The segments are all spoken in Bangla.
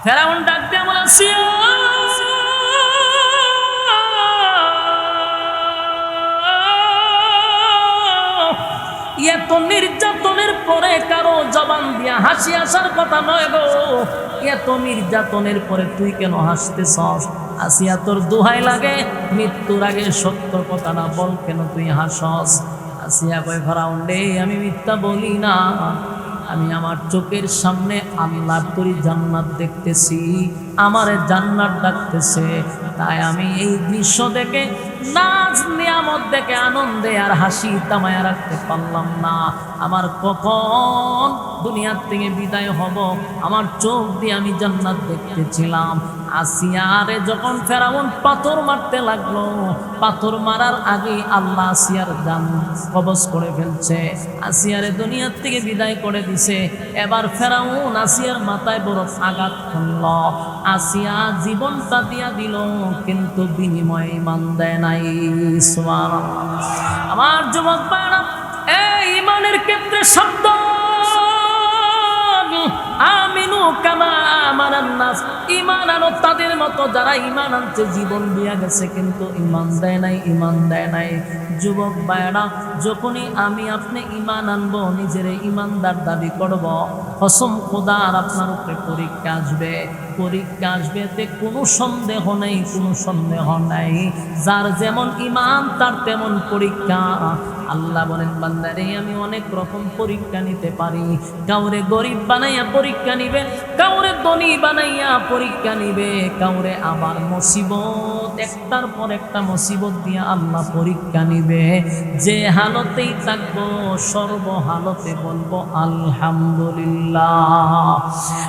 ফেরাউন ডাক দিয়ে বলে, আসিয়া এত নির্যাতনের পরে কারো জবান দিয়া হাসি আসার কথা নয় গো। এত নির্যাতনের পরে তুই কেন হাসতেছস? আসিয়া তোর দোহাই লাগে, মৃত্যুর আগে সত্য কথাটা বল, কেন তুই হাসস? আসিয়া কয়, ফেরাউন রে, আমি মিথ্যা বলি না, আমি আমার চোখের সামনে আল্লাহর তৈরি জান্নাত দেখতেছি, আমারে জান্নাত ডাকতেছে, তাই আমি এই দৃশ্য দেখে নাজ নিয়ামত দেখে আনন্দে আর হাসি তামায়া রাখতে পারলাম না। আমার কখন দুনিয়ার থেকে বিদায় হব, আমার চোখ দিয়ে আমি জান্নাত দেখতেছিলাম। আসিয়ারে যখন ফেরাউন পাথর মারতে লাগলো, পাথর মারার আগেই আল্লাহ আসিয়ার জান কবজ করে ফেলছে, আসিয়ারে দুনিয়ার থেকে বিদায় করে দিছে। এবার ফেরাউন আসিয়ার মাথায় বড় আঘাত করল, আসিয়া জীবনটা দিয়া দিল, কিন্তু বিনিময়ে ঈমান দেয় নাই। সুবহানাল্লাহ। আমার যুবক ভাইরা, এই ঈমানের ক্ষেত্রে শব্দ আমিনু কামা আমানান নাস, ঈমান আনো তাদের মতো যারা ঈমান আনছে, জীবন দিয়া গেছে কিন্তু ঈমান দেয় নাই, ঈমান দেয় নাই। যুবক ভাইরা, যখনই আমি আপনি ঈমান আনবো, নিজের ঈমানদার দাবি করব, কসম খোদার আপনার উপরে পরীক্ষা আসবে, পরীক্ষা আসবে, এতে কোনো সন্দেহ নেই, কোনো সন্দেহ নাই। যার যেমন ঈমান তার তেমন পরীক্ষা। আল্লাহ বলেন, বান্দারে আমি অনেক রকম পরীক্ষা নিতে পারি, কাউরে গরিব বানাইয়া পরীক্ষা নিবে, কাউরে ধনী বানাইয়া পরীক্ষা নিবে, কাউরে আবার মুসিবত একটার পর একটা মুসিবত দিয়া আল্লাহ পরীক্ষা নিবে। যে হালতেই থাকবো, সর্বহালতে বলবো আলহামদুলিল্লাহ,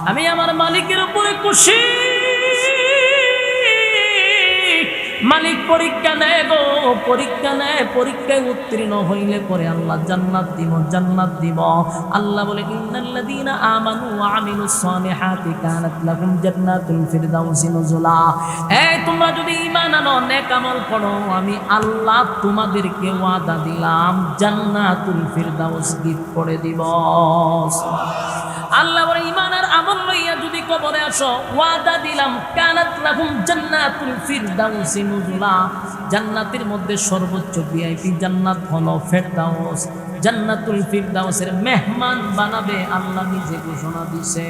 আমি আমার মালিকের উপরে খুশি। মালিক পরীক্ষা নেয় গো, পরীক্ষা নেয়, পরীক্ষায় উত্তীর্ণ হইলে পরে আল্লাহ জান্নাত দিব, জান্নাত দিব। আল্লাহ বলে, ইন্নাল্লাযীনা আমানু ওয়া আমিলুস সালিহাতি কানাত লাহুম জান্নাতুল ফিরদাউসি নুজুলা। এই তোমরা যদি ঈমান আনো, নেক আমল করো, আমি আল্লাহ তোমাদেরকে ওয়াদা দিলাম জান্নাতুল ফিরদাউস গিফট করে দিব। আল্লাহ বলে, ঈমান আর আমল লইয়া যদি কবরে আসো, ওয়াদা দিলাম কানাত লাহুম জান্নাতুল ফিরদাউসি নুজুলা, জান্নাতের মধ্যে সর্বোচ্চ ভিআইপি জান্নাত হলো ফিরদাউস। জান্নাতুল ফিরদাউসের মেহমান বানাবে আল্লাহ নিজে ঘোষণা দিছে।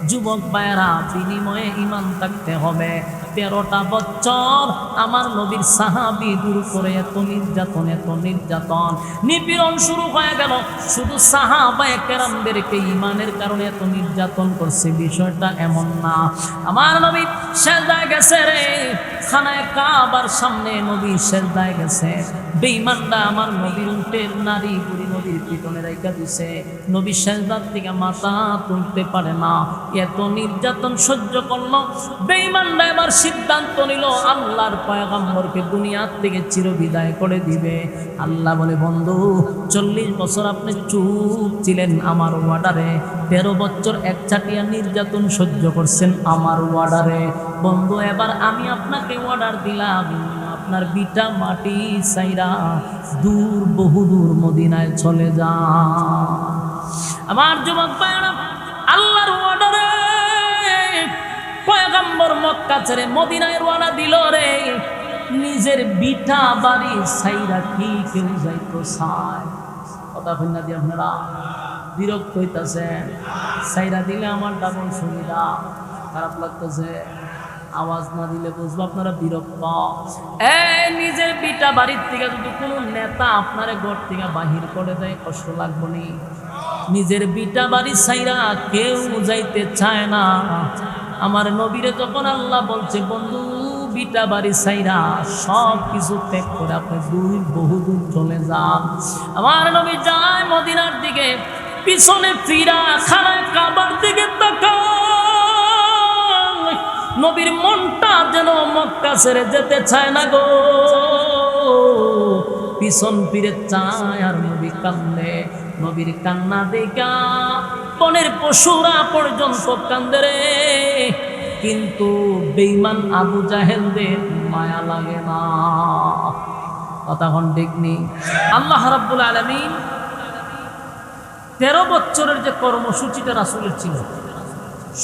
যুবক ভাইরা, বিনিময়ে ঈমান থাকতে হবে। 13টা বছর আমার নবীর সাহাবী দূর করে এত নির্যাতন, এত নির্যাতন, নিপীড়ন শুরু হয়ে গেল। শুধু সাহাবায়ে কেরামদেরকে ঈমানের কারণে এত নির্যাতন করছে, বিষয়টা এমন না। আমার নবী সিজদায় গেছে রে, খানায়ে কাবার সামনে নবী সিজদায় গেছে, বেঈমানরা আমার নবীর উটের নারী বুড়ি নবীর পিছনে রাইখা দিছে, নবী সিজদার থেকে মাথা তুলতে পারে না, এত নির্যাতন সহ্য করলো। বেঈমানরা এবার সিদ্ধান্ত নিল আল্লাহর পয়গম্বরকে দুনিয়ার থেকে চিরবিদায় করে দিবে। আল্লাহ বলে, বন্ধু 40 বছর আপনি চুপ ছিলেন আমার ওয়ার্ডারে, 13 বছর একচাটিয়া নির্যাতন সহ্য করছেন আমার ওয়ার্ডারে। বন্ধু, এবার আমি আপনাকে অর্ডার দিলাম, আপনার বিটা মাটি সাইরা দূর, বহুদূর মদিনায় চলে যান। আমার যুবক ভাইরা, আল্লাহর অর্ডারে পয়গম্বর মক্কা ছেড়ে মদিনায় রওনা দিল রে। নিজের বিটা বাড়ি সাইরা কি কেউ যাইতো চায়? কথা কইনা দিয়ে আপনারা বিরক্ত হইতাছেন? সাইরা দিলে আমার ডাবল সুবিধা, খারাপ লাগতেছে, আওয়াজ না দিলে বুঝবো আপনারা বিরক্ত। নিজের বিটা বাড়ির থেকে যদি কোনো নেতা আপনারে ঘর থেকে বাহির করে দেয়, কষ্ট লাগবো নি? নিজের বিটা বাড়ি সাইরা কেউ যাইতে চায় না। আমার নবীরে যখন আল্লাহ বলছে, বন্ধু বিটা বাড়ি সাইরা সব কিছু ত্যাগ করে আপনি বহুদূর চলে যান, আমার নবী যায় মদিনার দিকে, পিছনে ফিরা খানায়ে কাবার দিকে তাকায়, নবীর মনটা যেন মক্কা ছেড়ে যেতে চায় না গো। পিছন ফিরে চায় আর নবী কান্দে। নবীর কান্না দেখা বনের পশুরা পর্যন্ত কান্দে রে, কিন্তু বেঈমান আবু জাহেলদের মায়া লাগে না। কথা কোন ঠিক নেই? আল্লাহ রাব্বুল আলামিন 13 বছরের যে কর্মসূচিটা রাসূলের ছিল,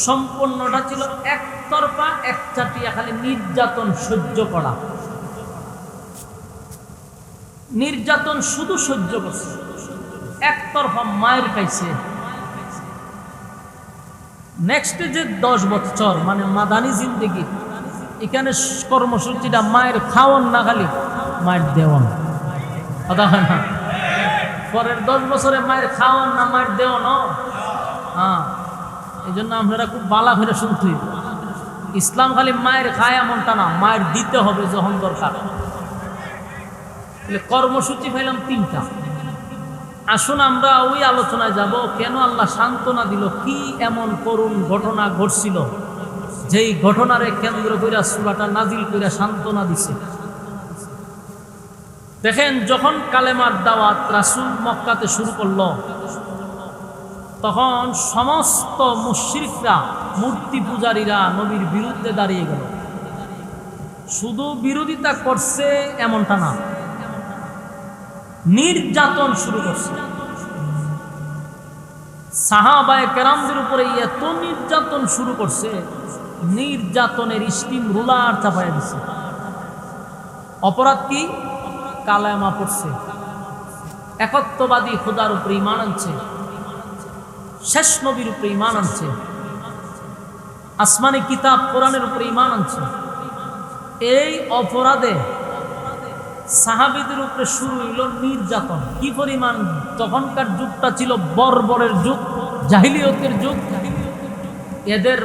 সম্পূর্ণটা ছিল একতরফা একচাটিয়া খালি নির্যাতন সহ্য করা। নির্যাতন শুধু সহ্য করছে, একতরফা মায়ের খাইছে। নেক্সট যে 10 বছর মানে মাদানী জিন্দেগি, এখানে কর্মসূচিটা মায়ের খাওয়ান না খালি মায়ের দেওয়ান, কথা হয় না? পরের 10 বছরে মায়ের খাওয়ান না মায়ের দেওয়ান। হ্যাঁ, এই জন্য আপনারা খুব বালা করে শুনতে, ইসলাম খালি মায়ের খায় এমনটা না, মায়ের দিতে হবে যখন দরকার। কর্মসূচি পাইলাম 3টা। আসুন আমরা ওই আলোচনায় যাব, কেন আল্লাহ সান্ত্বনা দিল, কি এমন করুণ ঘটনা ঘটছিল যেই ঘটনারে কেন্দ্র কইরা সূরাটা নাজিল কইরা সান্ত্বনা দিছে। দেখেন, যখন কালেমার দাওয়াত রাসূল মক্কাতে শুরু করলো, তখন সমস্ত মুশরিকরা, মূর্তি পূজারীরা নবীর বিরুদ্ধে দাঁড়িয়ে গেল। শুধু বিরোধিতা করছে এমনটা না, নির্যাতন শুরু করছে। সাহাবায়ে কেরামদের উপরে এত নির্যাতন শুরু করছে, নির্যাতনের স্টিম রুলার চাপাইয়া দিছে। অপরাধ কি? কালেমা পড়ছে, একত্ববাদী খোদার উপরে ঈমান আনছে, শেষ নবীর উপরে ঈমান আনছে, আসমানি কিতাব কোরআনের উপরে ঈমান আনছে। এই অপরাধে সাহাবীদের উপরে শুরু হইল নির্যাতন। কি পরিমাণ! তখনকার যুগটা ছিল বর্বরের যুগ, জাহিলিয়তের যুগ। এদের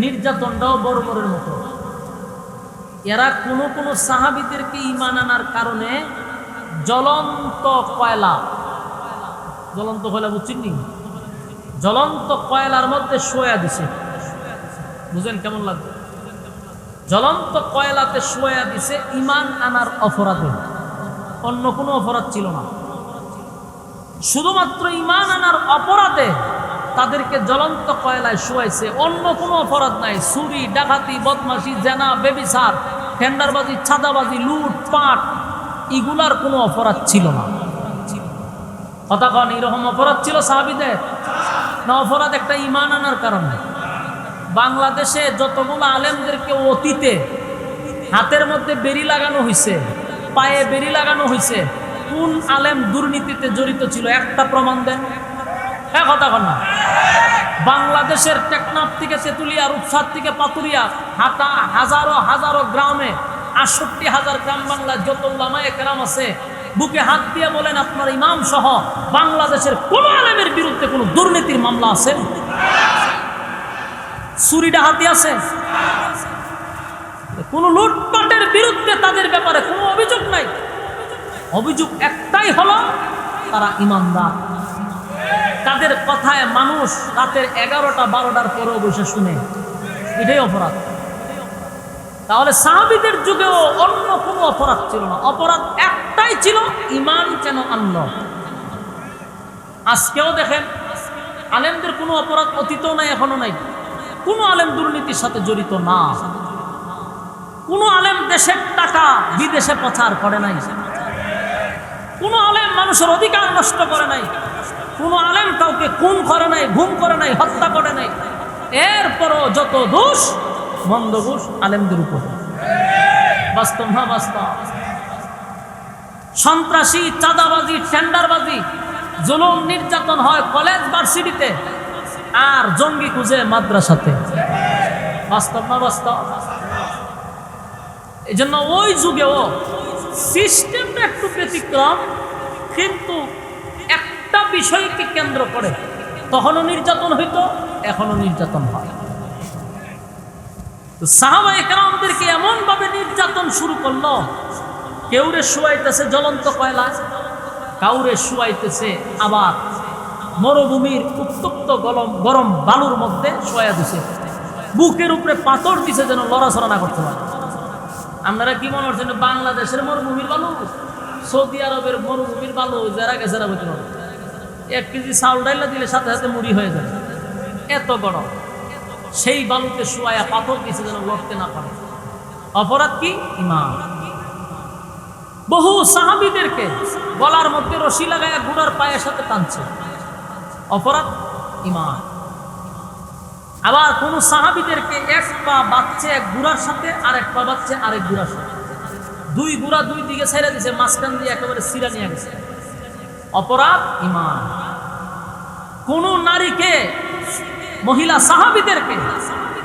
নির্যাতনটাও বর্বরের মতো। এরা কোনো সাহাবীদেরকে ঈমান আনার কারণে জ্বলন্ত কয়লা, জ্বলন্ত কয়লা বুঝছেন নি? জ্বলন্ত কয়লার মধ্যে শোয়া দিছে। বুঝেন কেমন লাগবে? জ্বলন্ত কয়লাতে শোয়া দিছে ঈমান আনার অপরাধে। অন্য কোনো অপরাধ ছিল না, শুধুমাত্র ঈমান আনার অপরাধে তাদেরকে জ্বলন্ত কয়লায় শোয়াইছে। অন্য কোনো অপরাধ নাই। চুরি, ডাকাতি, বদমাশি, জেনা, বেবিচার, টেন্ডারবাজি, ছাদাবাজি, লুটপাট, এগুলার কোনো অপরাধ ছিল না। কথা কন, এরকম অপরাধ ছিল সাহাবীদের না? অপরাধ একটা ঈমান আনার কারণে। বাংলাদেশে যতগুলো আলেমদেরকে অতীতে হাতের মধ্যে বেরি লাগানো হয়েছে, পায়ে বেরি লাগানো হয়েছে, কোন আলেম দুর্নীতিতে জড়িত ছিল? একটা প্রমাণ দেন। হ্যাঁ, কথা কন না? বাংলাদেশের টেকনাফ থেকে তেতুলিয়া, রূপসার থেকে পাতুরিয়া, হাটা হাজারো হাজারো গ্রামে, ৬৮,০০০ গ্রাম বাংলায় যত উলামায়ে কেরাম আছে, বুকে হাত দিয়ে বলেন আপনার ইমাম সহ বাংলাদেশের কোন আলেমের বিরুদ্ধে কোনো দুর্নীতির মামলা আছে? চুরি ডাকাতি আছে? কোন লুটপাটের বিরুদ্ধে তাদের ব্যাপারে কোনো অভিযোগ নাই। অভিযোগ একটাই হলো, তারা ঈমানদার। তাদের কথায় মানুষ রাতের 11টা 12টার পরেও বসে শুনে, এটাই অপরাধ। তাহলে সাহাবীদের যুগেও অন্য কোনো অপরাধ ছিল না, অপরাধ একটাই ছিল, ঈমান কেন আনল। আজকেও দেখেন, আলেমদের কোনো অপরাধ অতীতও নাই, এখনো নাই। কোনো আলেম দুর্নীতির সাথে জড়িত না। কোনো আলেম দেশের টাকা বিদেশে পাচার করে নাই। কোনো আলেম মানুষের অধিকার নষ্ট করে নাই। কোনো আলেম কাউকে খুন করে নাই, গুম করে নাই, হত্যা করে নাই। এরপরও যত দোষ, মন্দ দোষ আলেমদের উপর। বাস্তব না বাস্তব? সন্ত্রাসী, চাঁদাবাজি, টেন্ডারবাজি, জুলুম নির্যাতন হয় কলেজ ভার্সিটিতে, আর জঙ্গি খুঁজে মাদ্রাসাতে। বাস্তব না বাস্তব? এই জন্য ওই যুগেও সিস্টেমটা একটু ব্যতিক্রম, কিন্তু একটা বিষয়কে কেন্দ্র করে তখনও নির্যাতন হইতো, এখনো নির্যাতন হয়। তো সাহাবায়ে কেরামদেরকে এমন ভাবে নির্যাতন শুরু করলো, কেউরে শুয়াইতেছে জ্বলন্ত কয়লা, কাউরে শুয়াইতেছে আবার মরুভূমির উত্তপ্ত গরম বালুর মধ্যে শোয়া দিছে, বুকের উপরে পাথর দিছে যেন লড়াচড়া না করতে পারে। আপনারা কি মনে করছেন বাংলাদেশের মরুভূমির বালু, সৌদি আরবের মরুভূমির বালু যারা গেছে হতে পারে? 1 কেজি চাউল ডাইলা দিলে সাথে সাথে মুড়ি হয়ে যায়, এত গরম। সেই বালুতে শুয়ায়া পাথর দিছে যেন লড়তে না পারে। অপরাধ কি? ঈমান। বহু সাহাবীদেরকে গলার মধ্যে রশি লাগায়া ঘোড়ার পায়ের সাথে টানছে। অপরাধ? ঈমান। আবার কোন সাহাবীদেরকে এক পা বাচ্চা এক বুড়ার সাথে, আর এক পা বাচ্চা আরেক বুড়ার সাথে, দুই বুড়া দুই দিকে ছেড়ে দিছে, মাঝখান দিয়ে একেবারে সিরা নিয়ে গেছে। অপরাধ ঈমান। কোন নারীকে, মহিলা সাহাবীদেরকে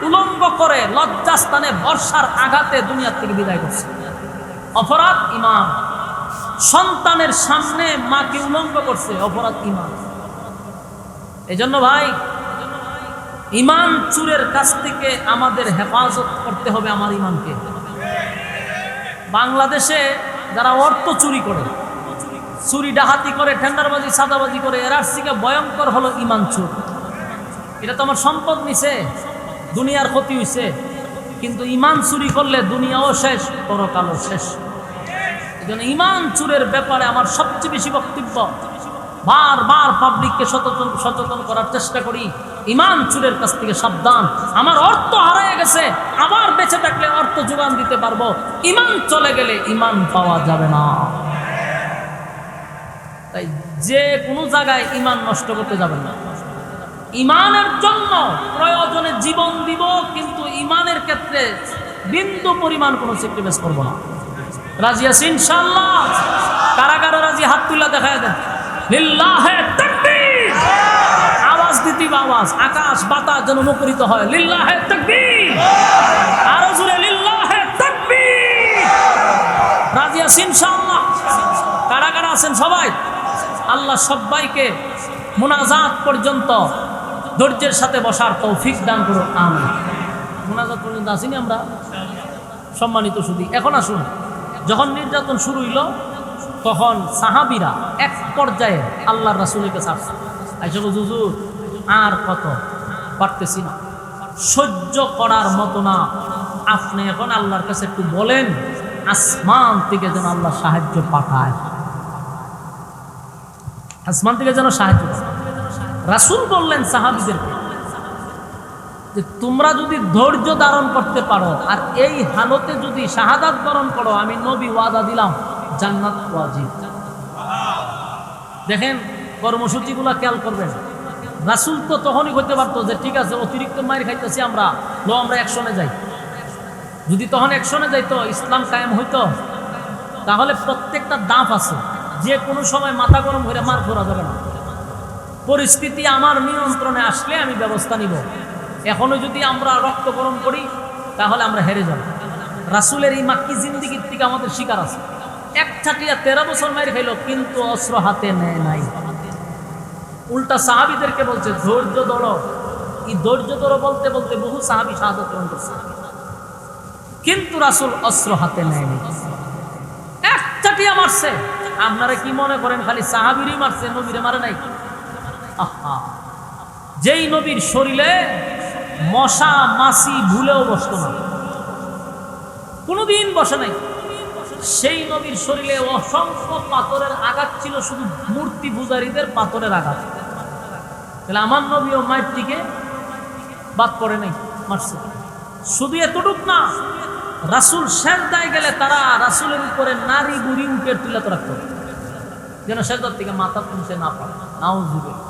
উলঙ্গ করে লজ্জাস্থানে বর্ষার আঘাতে দুনিয়া থেকে বিদায় করছে। অপরাধ ঈমান। সন্তানের সামনে মাকে উলঙ্গ করছে, অপরাধ ঈমান। এজন্য ভাই, ঈমান চুরের কাছ থেকে আমাদের হেফাজত করতে হবে আমার ঈমানকে। বাংলাদেশে যারা অর্থ চুরি করে, চুরি ডাহাতি করে, টেন্ডারবাজি সাদাবাজি করে, এর থেকে ভয়ঙ্কর হলো ঈমান চুর। এটা তো আমার সম্পদ নিছে, দুনিয়ার ক্ষতি হইছে, কিন্তু ঈমান চুরি করলে দুনিয়াও শেষ, পরকালও শেষ। এজন্য ঈমান চুরের ব্যাপারে আমার সবচেয়ে বেশি বক্তব্য, বারবার পাবলিককে সচেতন করার চেষ্টা করি, ঈমান চুরের কাছ থেকে সাবধান। আমার অর্থ হারিয়ে গেছে, আবার বেঁচে থাকলে অর্থ যোগান দিতে পারবো, ঈমান চলে গেলে ঈমান পাওয়া যাবে না। তাই যে কোনো জায়গায় ঈমান নষ্ট করতে যাবেন না। ঈমানের জন্য প্রয়োজনে জীবন দিব, কিন্তু ঈমানের ক্ষেত্রে বিন্দু পরিমাণ কোনো স্যাক্রিফাইস করব না। রাজি আছি ইনশাআল্লাহ? কারা কারা রাজি? হাত তুলে দেখায় দেন। লিল্লাহে তাকবীর। আওয়াজ দিতে আওয়াজ, আকাশ বাতাস যেন মুখরিত হয়। লিল্লাহে তাকবীর। আরো জোরে লিল্লাহে তাকবীর। রাজি আছি ইনশাআল্লাহ? কারা কারা আছেন সবাই? আল্লাহ সবাইকে মুনাজাত পর্যন্ত ধৈর্যের সাথে বসার তৌফিক দান করুন, আমিন। মুনাজাত পর্যন্ত আসিনি আমরা? সম্মানিত সুধী, এখন আসুন, যখন নির্যাতন শুরু হইল তখন সাহাবীরা এক পর্যায়ে আল্লাহর রাসূলের কাছে আসছে, আইসা বলল, হুজুর আর কত পারতেছি না, সহ্য করার মতো না, আপনি এখন আল্লাহর কাছে একটু বলেন আসমান থেকে যেন আল্লাহ সাহায্য পাঠায়, আসমান থেকে যেন সাহায্য পাঠায়। রাসূল বললেন সাহাবীদেরকে যে তোমরা যদি ধৈর্য ধারণ করতে পারো আর এই হালতে যদি শাহাদাত বরণ করো, আমি নবী ওয়াদা দিলাম জান্নাত ওয়াজিব। দেখেন কর্মসূচিগুলো খেয়াল করবেন। রাসূল তো তখনই করতে পারতো যে ঠিক আছে অতিরিক্ত মাইর খাইতেছি আমরা, আমরা অ্যাকশনে যাই। যদি তখন অ্যাকশনে যাইতো, ইসলাম কায়েম হইতো, তাহলে প্রত্যেকটা দাঁত আছে, যে কোনো সময় মাথা গরম হয়ে মার করা যাবে না। পরিস্থিতি আমার নিয়ন্ত্রণে আসলে আমি ব্যবস্থা নিব। এখনো যদি আমরা রক্ত গরম করি তাহলে আমরা হেরে যাব। রাসূলের এই মাক্কি জিন্দিগির থেকে আমাদের শিকার আছে। এক ছাটিয়া 13 বছর মাইর খাইল, কিন্তু অস্ত্র হাতে নেয় নাই। উল্টা সাহাবীদেরকে বলছে ধৈর্য ধরো। এই ধৈর্য ধরো বলতে বলতে বহু সাহাবী শাহাদাত বরণ করছে, কিন্তু রাসূল অস্ত্র হাতে নেয়নি। এক ছাটিয়া মারছে। আপনারা কি মনে করেন খালি সাহাবীরই মারছে, নবীরে মারে নাই? আহা, যেই নবীর শরীরে মশা মাছি ভুলেও বসতো না, কোনোদিন বসে নাই, সেই নবীর শরীরে অসংখ্য পাথরের আঘাত ছিল, শুধু মূর্তি পূজারীদের পাথরের আঘাত। তাহলে আমার নবীও মায়ের দিকে বাদ পড়ে নাই, মারছে। শুধু এতটুক না, রাসূল সেজদায় গেলে তারা রাসূলের উপরে নারী বুড়ি উঠে তুলে রাখতো, যেন সেজদার থেকে মাথা তুলতে না পারে। নাউযুবিল্লাহ।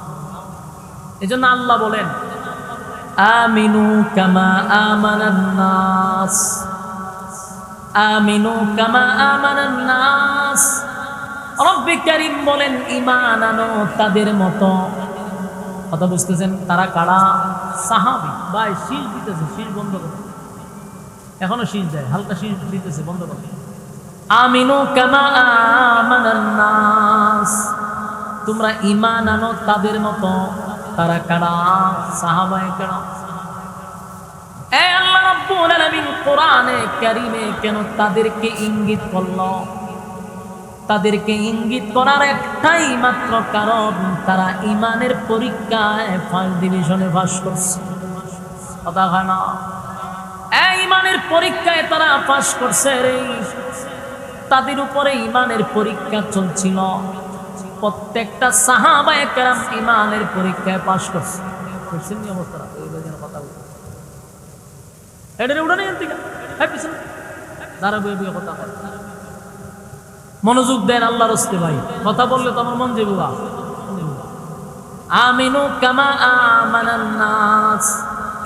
এজন্য আল্লাহ বলেন আমিনু কামা আমানান নাস, আমিনু কামা আমানান নাস। রব্বে কারীম বলেন ঈমান আনো তাদের মতো। কথা বুঝতেছেন? তারা কারা? সাহাবী। ভাই শীষ দিতেছে, শীষ বন্ধ করো। এখনো শীষ দেয়, হালকা শীষ দিতেছে, বন্ধ করো। আমিনু কামা আমানান নাস, তোমরা ঈমান আনো তাদের মতো। তারা কারা? সাহাবায়ে কেরাম। এই আল্লাহ রাব্বুল আলামিন কোরআনে কারীমে কেন তাদেরকে ইঙ্গিত করলো? তাদেরকে ইঙ্গিত করার একটাই মাত্র কারণ, তারা ঈমানের পরীক্ষায় ফার্স্ট ডিভিশনে পাস করছে। কথা হয় না? এই ঈমানের পরীক্ষায় তারা পাস করছে রে। তাদের উপরে ঈমানের পরীক্ষা চলছিল। প্রত্যেকটা সাহাবায়ে কেরাম ঈমানের পরীক্ষায় পাস করছে। বুঝছেন কি অবস্থা? এই যেন কথা বলতে এটারে উড়ানি এনতিকা পিছনে দাঁড়া বয়ে বয়ে কথা বলে। মনোযোগ দেন আল্লাহর রাস্তে ভাই, কথা বললে তো আমার মন যাবে। আমিনু কামা আমানান নাস,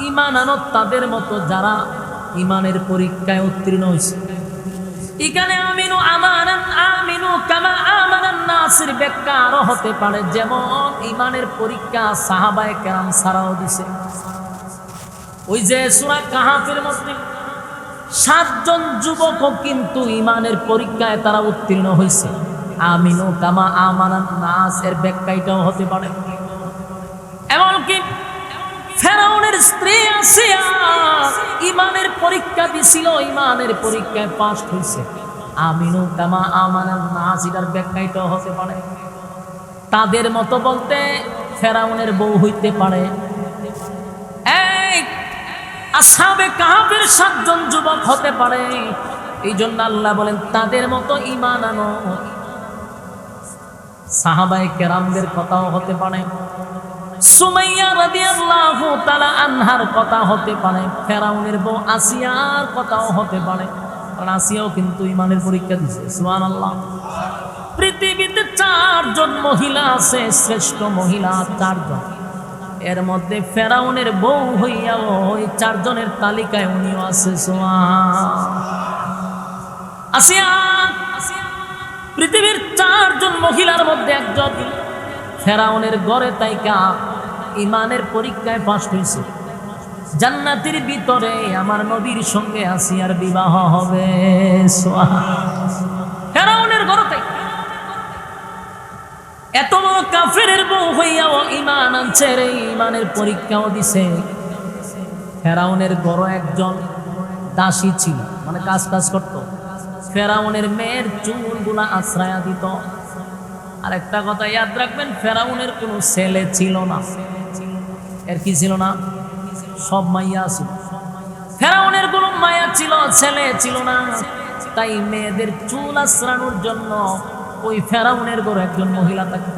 ঈমান আনো তাদের মতো যারা ঈমানের পরীক্ষায় উত্তীর্ণ হয়েছে। এখানে আমিনু আমানান আমিনু কামা আমানান নাসের ব্যাখ্যা আরো হতে পারে, যেমন ঈমানের পরীক্ষা সাহাবায়ে কেরাম ছাড়াও দিছে। ওই যে সূরা কাহাফের মধ্যে 7 জন যুবকও কিন্তু ঈমানের পরীক্ষায় তারা উত্তীর্ণ হয়েছে। আমিনু কামা আমানান নাস এর ব্যাখ্যা এটাও হতে পারে। এমনকি ফেরাউনের স্ত্রী আসিয়া ঈমানের পরীক্ষা দিছিল, ঈমানের পরীক্ষায় পাস হয়েছে। আমিনু কামা আমানান নাস এর ব্যাখ্যা এটাও হতে পারে। তাদের মতো বলতে ফেরাউনের বউ হইতে পারে। এই আসহাবে কাহাফের 7 জন যুবক হতে পারে। এই জন্য আল্লাহ বলেন তাদের মতো ঈমান আনো। সাহাবায়ে কেরামদের কথাও হতে পারে, সুমাইয়া রাদিয়াল্লাহু তাআলা আনহার কথা হতে পারে, ফেরাউনের বউ আসিয়ার কথাও হতে পারে। কারণ আসিয়াও কিন্তু ঈমানের পরীক্ষা দিয়েছে। সুবহানাল্লাহ। পৃথিবীতে 4 জন মহিলা আছে, শ্রেষ্ঠ মহিলা 4 জন। এর মধ্যে ফেরাউনের বউ হইয়া ওই 4 জনের তালিকায় উনিও আছে। আসিয়া পৃথিবীর 4 জন মহিলার মধ্যে একজন। ফেরাউনের ঘরে তাইকা ঈমানের পরীক্ষায় পাস হয়েছে। জান্নাতের ভিতরে আমার নবীর সঙ্গে আসিয়ার বিবাহ হবে। ফেরাউনের ঘরে তাইকা এত বড় কাফেরের বউ হইয়াও ঈমান আনছে রে, ঈমানের পরীক্ষাও দিছে। ফেরাউনের ঘরে একজন দাসী ছিল, মানে কাজ করত। ফেরাউনের মেয়ের চুলগুলা আশ্রয়া দিত। আর একটা কথা ইয়াদ রাখবেন, ফেরাউনের কোনো ছেলে ছিল না। এর কি ছিল না? সব মাইয়া ছিল। ফেরাউনের কোনো মায়া ছিল, ছেলে ছিল না। তাই মেয়েদের চুল আশ্রানোর জন্য ওই ফেরাউনের ঘরে একজন মহিলা থাকে।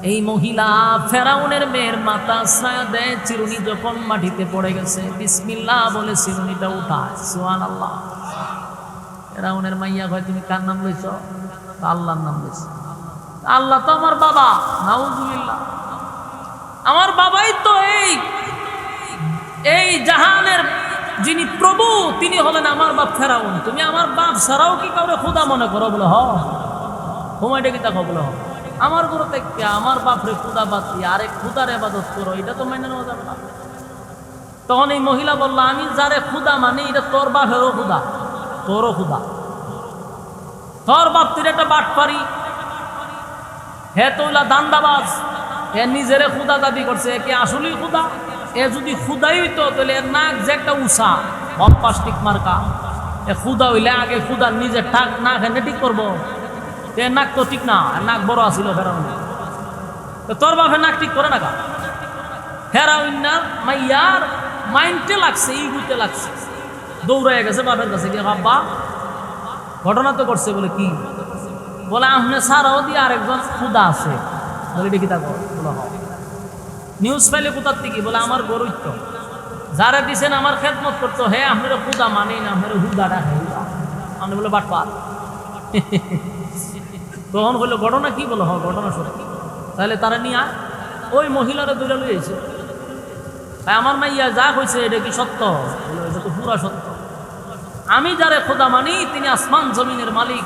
এই মহিলা ফেরাউনের মেয়ের মাথা আশ্রয়া দেয়। চিরুনি যখন মাটিতে পড়ে গেছে, বিসমিল্লাহ বলে চিরুনিটা উঠায়। সুবহানাল্লাহ। ফেরাউনের মাইয়া কয় তুমি কার নাম লইছ? আল্লাহর নাম লইছ। আল্লাহ তো আমার বাবা। নাউজুবিল্লাহ। আমার বাবাই তো এই জাহানের যিনি প্রভু, তিনি হলেন আমার বাপ ফেরাউন। তুমি আমার বাপ ছাড়াও কি কাউরে খোদা মনে করো? বলে হ। সময়টা কি দেখো? বলে হ। আমার গুরু থেকে আমার বাপরে খোদা বাতি আরেক খোদার ইবাদত করো, এটা তো মেনে নেওয়া যাবে না। তখন এই মহিলা বললো, আমি যারে খোদা মানি এটা তোর বাপেরও খোদা, তোরও খোদা। তোর বাপ তুই একটা বাটপারি, হে তোলা দান্দাবাজ, এ নিজেরে খুদা দাবি করছে। এ কি আসলেই খুদা? এ যদি খুদাই হইতো তাহলে এর নাক যে একটা উষা প্লাস্টিক মার্কা, এ খুদা হইলে আগে খুদা নিজের টাক নাক এনে ঠিক করবো। এর নাক তো ঠিক না, নাক বড় আসিল ফেরাউন। তোর বাপের নাক ঠিক করে না কা? ফেরাউন না মাইয়ার মাইন্ডে লাগছে, ইগুতে লাগছে, দৌড়াইয়া গেছে বাপের কাছে গিয়ে, বাবা ঘটনা তো করছে। বলে কি? বলে আপনি ছাড়াও দিয়ে আরেকজন খুদা আছে। বলে দেখি তা বলে নিউজ পাইলে কোথার থেকে? বলে আমার গরুই তো যারা দিছেন আমার খেদমত করতো। হে আপনারা খুদা মানি না, আপনারা হুদাটা আপনি বলে বাটপার। তখন বললো ঘটনা কি? বলো হ ঘটনা সত্যি। তাহলে তারা নিয়ে ওই মহিলারা দূরে লইয়েছে। আমার মাইয়া যা হয়েছে এটা কি সত্য? বলে এটা তো পুরা সত্য। আমি যারে খোদা মানি তিনি আসমান জমিনের মালিক,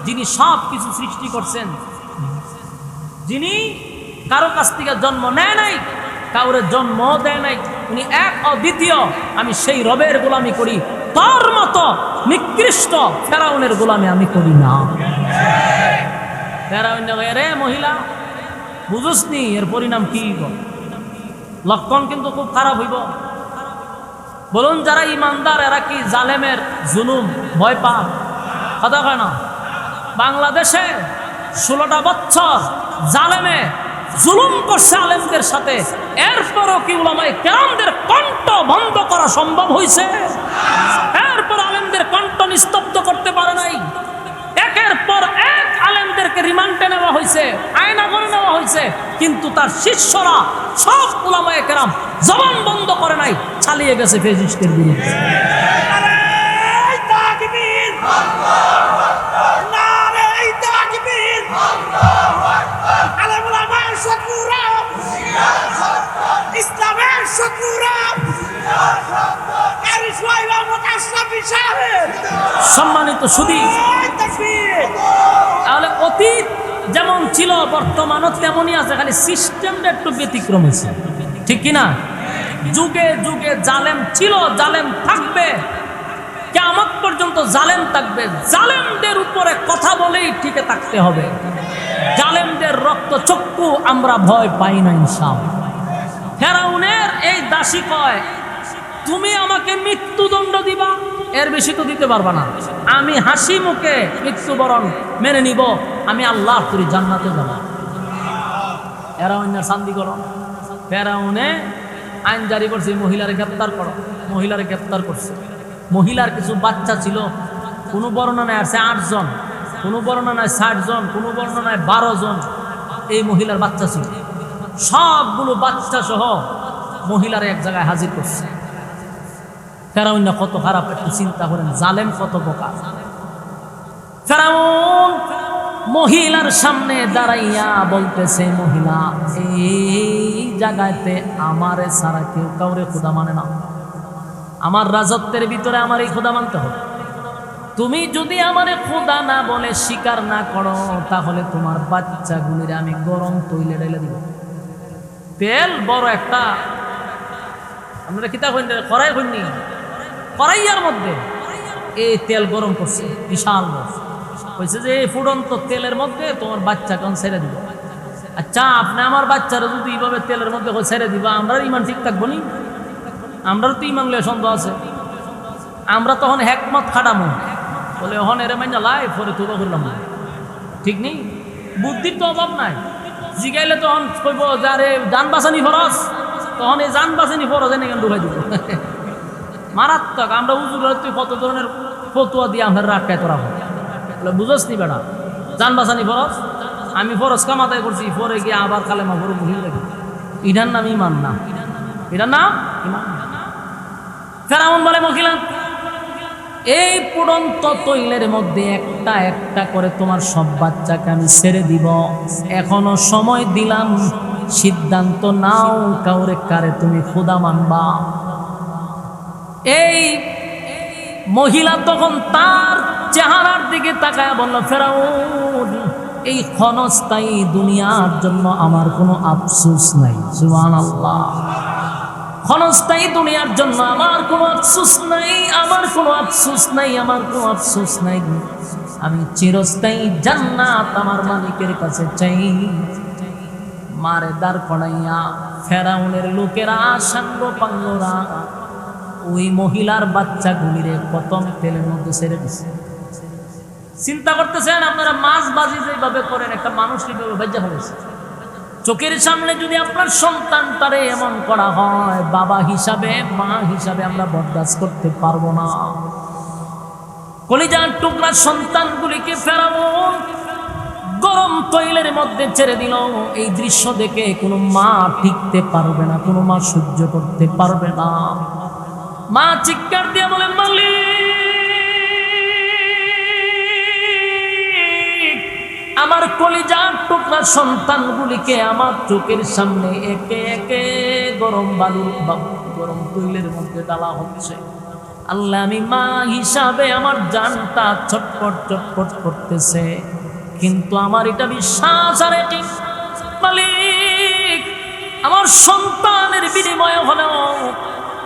যিনি সব কিছু সৃষ্টি করছেন, যিনি কারো কাছ থেকে জন্ম নেয় নাই, কাউরে জন্ম দেয় নাই, উনি এক অদ্বিতীয়। আমি সেই রবের গোলামি করি, তার মতো নিকৃষ্ট ফেরাউনের গোলামি আমি করি না। ফেরাউন রে মহিলা বুঝুসনি এর পরিণাম কি? লক্ষণ কিন্তু খুব খারাপ হইব। বলুন যারা ইমানদার এরা কি জালেমের জুলুম ভয় পা? কথা কয় না? বাংলাদেশে 16টা বছর জালেমে জুলুম করছে আলেমদের সাথে, এরপরও কি উলামায়ে কেরামদের কণ্ঠ বন্ধ করা সম্ভব হয়েছে? এরপর আলেমদের কণ্ঠ নিস্তব্ধ করতে পারে নাই। একের পর এক আলেমদেরকে রিমান্ডে নেওয়া হয়েছে, আয়না করে নেওয়া হয়েছে, কিন্তু তার শিষ্যরা সব উলামায়ে কেরাম জবান বন্ধ করে নাই, চালিয়ে গেছে ফেজিস্টের বিরুদ্ধে। ইসলামের শত্রুরা সম্মানিত সুধী, তাহলে অতীত যেমন ছিল বর্তমানও তেমনই আছে, খালি সিস্টেমটা একটু ব্যতিক্রম হয়েছে, ঠিক কিনা? যুগে যুগে জালেম ছিল, জালেম থাকবে, কিয়ামত পর্যন্ত জালেম থাকবে। জালেমদের উপরে কথা বলেই টিকে থাকতে হবে। জালেমদের রক্তচক্ষু আমরা ভয় পাই না ইনশাআল্লাহ। ফেরাউনের এই দাসী কয়, তুমি আমাকে মৃত্যুদণ্ড দিবা, এর বেশি তো দিতে পারবা না, আমি হাসি মুখে মৃত্যুবরণ মেনে নিব, আমি আল্লাহ করি জান্নাতে যাব। ফেরাউনের শান্তি করো। ফেরাউনে আইন জারি করছে, মহিলারে গ্রেপ্তার করো। মহিলারে গ্রেপ্তার করছে। মহিলার কিছু বাচ্চা ছিল, কোনো বর্ণনায় আছে 8 জন, কোনো বর্ণনায় 60 জন, কোনো বর্ণনায় 12 জন এই মহিলার বাচ্চা ছিল। সবগুলো বাচ্চা সহ মহিলার এক জায়গায় হাজির করছে। ফেরাউন কত খারাপ, একটু চিন্তা করেন, জালেম কত বোকা। ফেরাউন মহিলার সামনে দাঁড়াইয়া বলতেছে, মহিলা, এই জায়গাতে আমারে ছাড়া কেউ কাউরে খোদা মানে না, আমার রাজত্বের ভিতরে আমার এই খোদা মানতে হবে। তুমি যদি আমারে খোদা না বলে স্বীকার না করো, তাহলে তোমার বাচ্চাগুলির আমি গরম তৈলে ঢেলে দিব। তেল বড় একটা, আপনারা কিতা কইন, কড়াই কইনি, কড়াইয়ার মধ্যে এই তেল গরম করছে বিশাল বড়। কইছে যে এই ফুটন্ত তেলের মধ্যে তোমার বাচ্চা কেন ছেড়ে দিব। আচ্ছা, আপনি আমার বাচ্চারা যদি এইভাবে তেলের মধ্যে ছেড়ে দিবা, আমরা ইমান ঠিক থাকবো নি? আমরাও তো ইমান লয়ে সন্দেহ আছে। আমরা তখন হেকমত খাটামো, বলে হন এরে মাইনা লাই পরে তুবা করলাম, ঠিক নেই? বুদ্ধির তো অভাব নাই। জিগাইলে তখন কইব যারে জান বাঁচানি ফরজ, তখন এই জান বাঁচানি ফরজ এনে কেন ঢুকাই দিব। মারাত্মক। আমরা উজুর তুই কত ধরনের ফতুয়া দিয়ে আমরা রাখায় তোরা বুঝস নি বেড়া, জান বাঁচানি ফরজ, আমি ফরজ কামাতাই করছি, পরে গিয়ে আবার কালেমা পড়ে বুঝি লাগে, ইটার নাম ইমান না, এটার নাম ইমান। ফেরাউন বলে, মহিলা, এই পুরন্ত তৈলের মধ্যে একটা একটা করে তোমার সব বাচ্চাকে আমি ছেড়ে দিব। এখনো সময় দিলাম, সিদ্ধান্ত নাও কাউরে কারে তুমি খোদা মানবা। এই মহিলা তখন তার চেহারার দিকে তাকায় বলল, ফেরাউন, এই ক্ষণস্থায়ী দুনিয়ার জন্য আমার কোনো আফসোস নাই। সুবহানাল্লাহ। ক্ষণস্থায়ী দুনিয়ার জন্য আমার কোনো আফসোস নাই, আমার কোনো আফসোস নাই, আমার কোনো আফসোস নাই। আমি চিরস্থায়ী জান্নাত আমার মালিকের কাছে চাই। মারে দাঁড় করাইয়া ফেরাউনের লোকেরা, সাঙ্গ পাঙ্গরা ওই মহিলার বাচ্চাগুলিরে প্রথম তেলের মধ্যে ছেড়ে দিছে। চিন্তা করতেছেন আপনারা, মাছ বাজি যেভাবে করেন, একটা মানুষ কিভাবে ভেজা হয়েছে। চোখের সামনে যদি আপনার সন্তানটারে এমন করা হয়, বাবা হিসাবে, মা হিসাবে আমরা বরদাস্ত করতে পারবো না। কলিজার টুকরা সন্তানগুলিকে ফেরাউন গরম তৈলের মধ্যে ছেড়ে দিল। এই দৃশ্য দেখে কোনো মা টিকতে পারবে না, কোনো মা সহ্য করতে পারবে না। মা চিৎকার দিয়ে বলেন, মালিক, আমার কলিজার টুকরা সন্তানগুলিকে আমার চোখের সামনে একে একে গরম গরম তৈলের মধ্যে ডালা হচ্ছে। আল্লাহ, আমি মা হিসাবে আমার জানটা ছটফট ছটফট করতেছে, কিন্তু আমার এটা বিশ্বাস আর কি, মালিক, আমার সন্তানের বিনিময়ে হলেও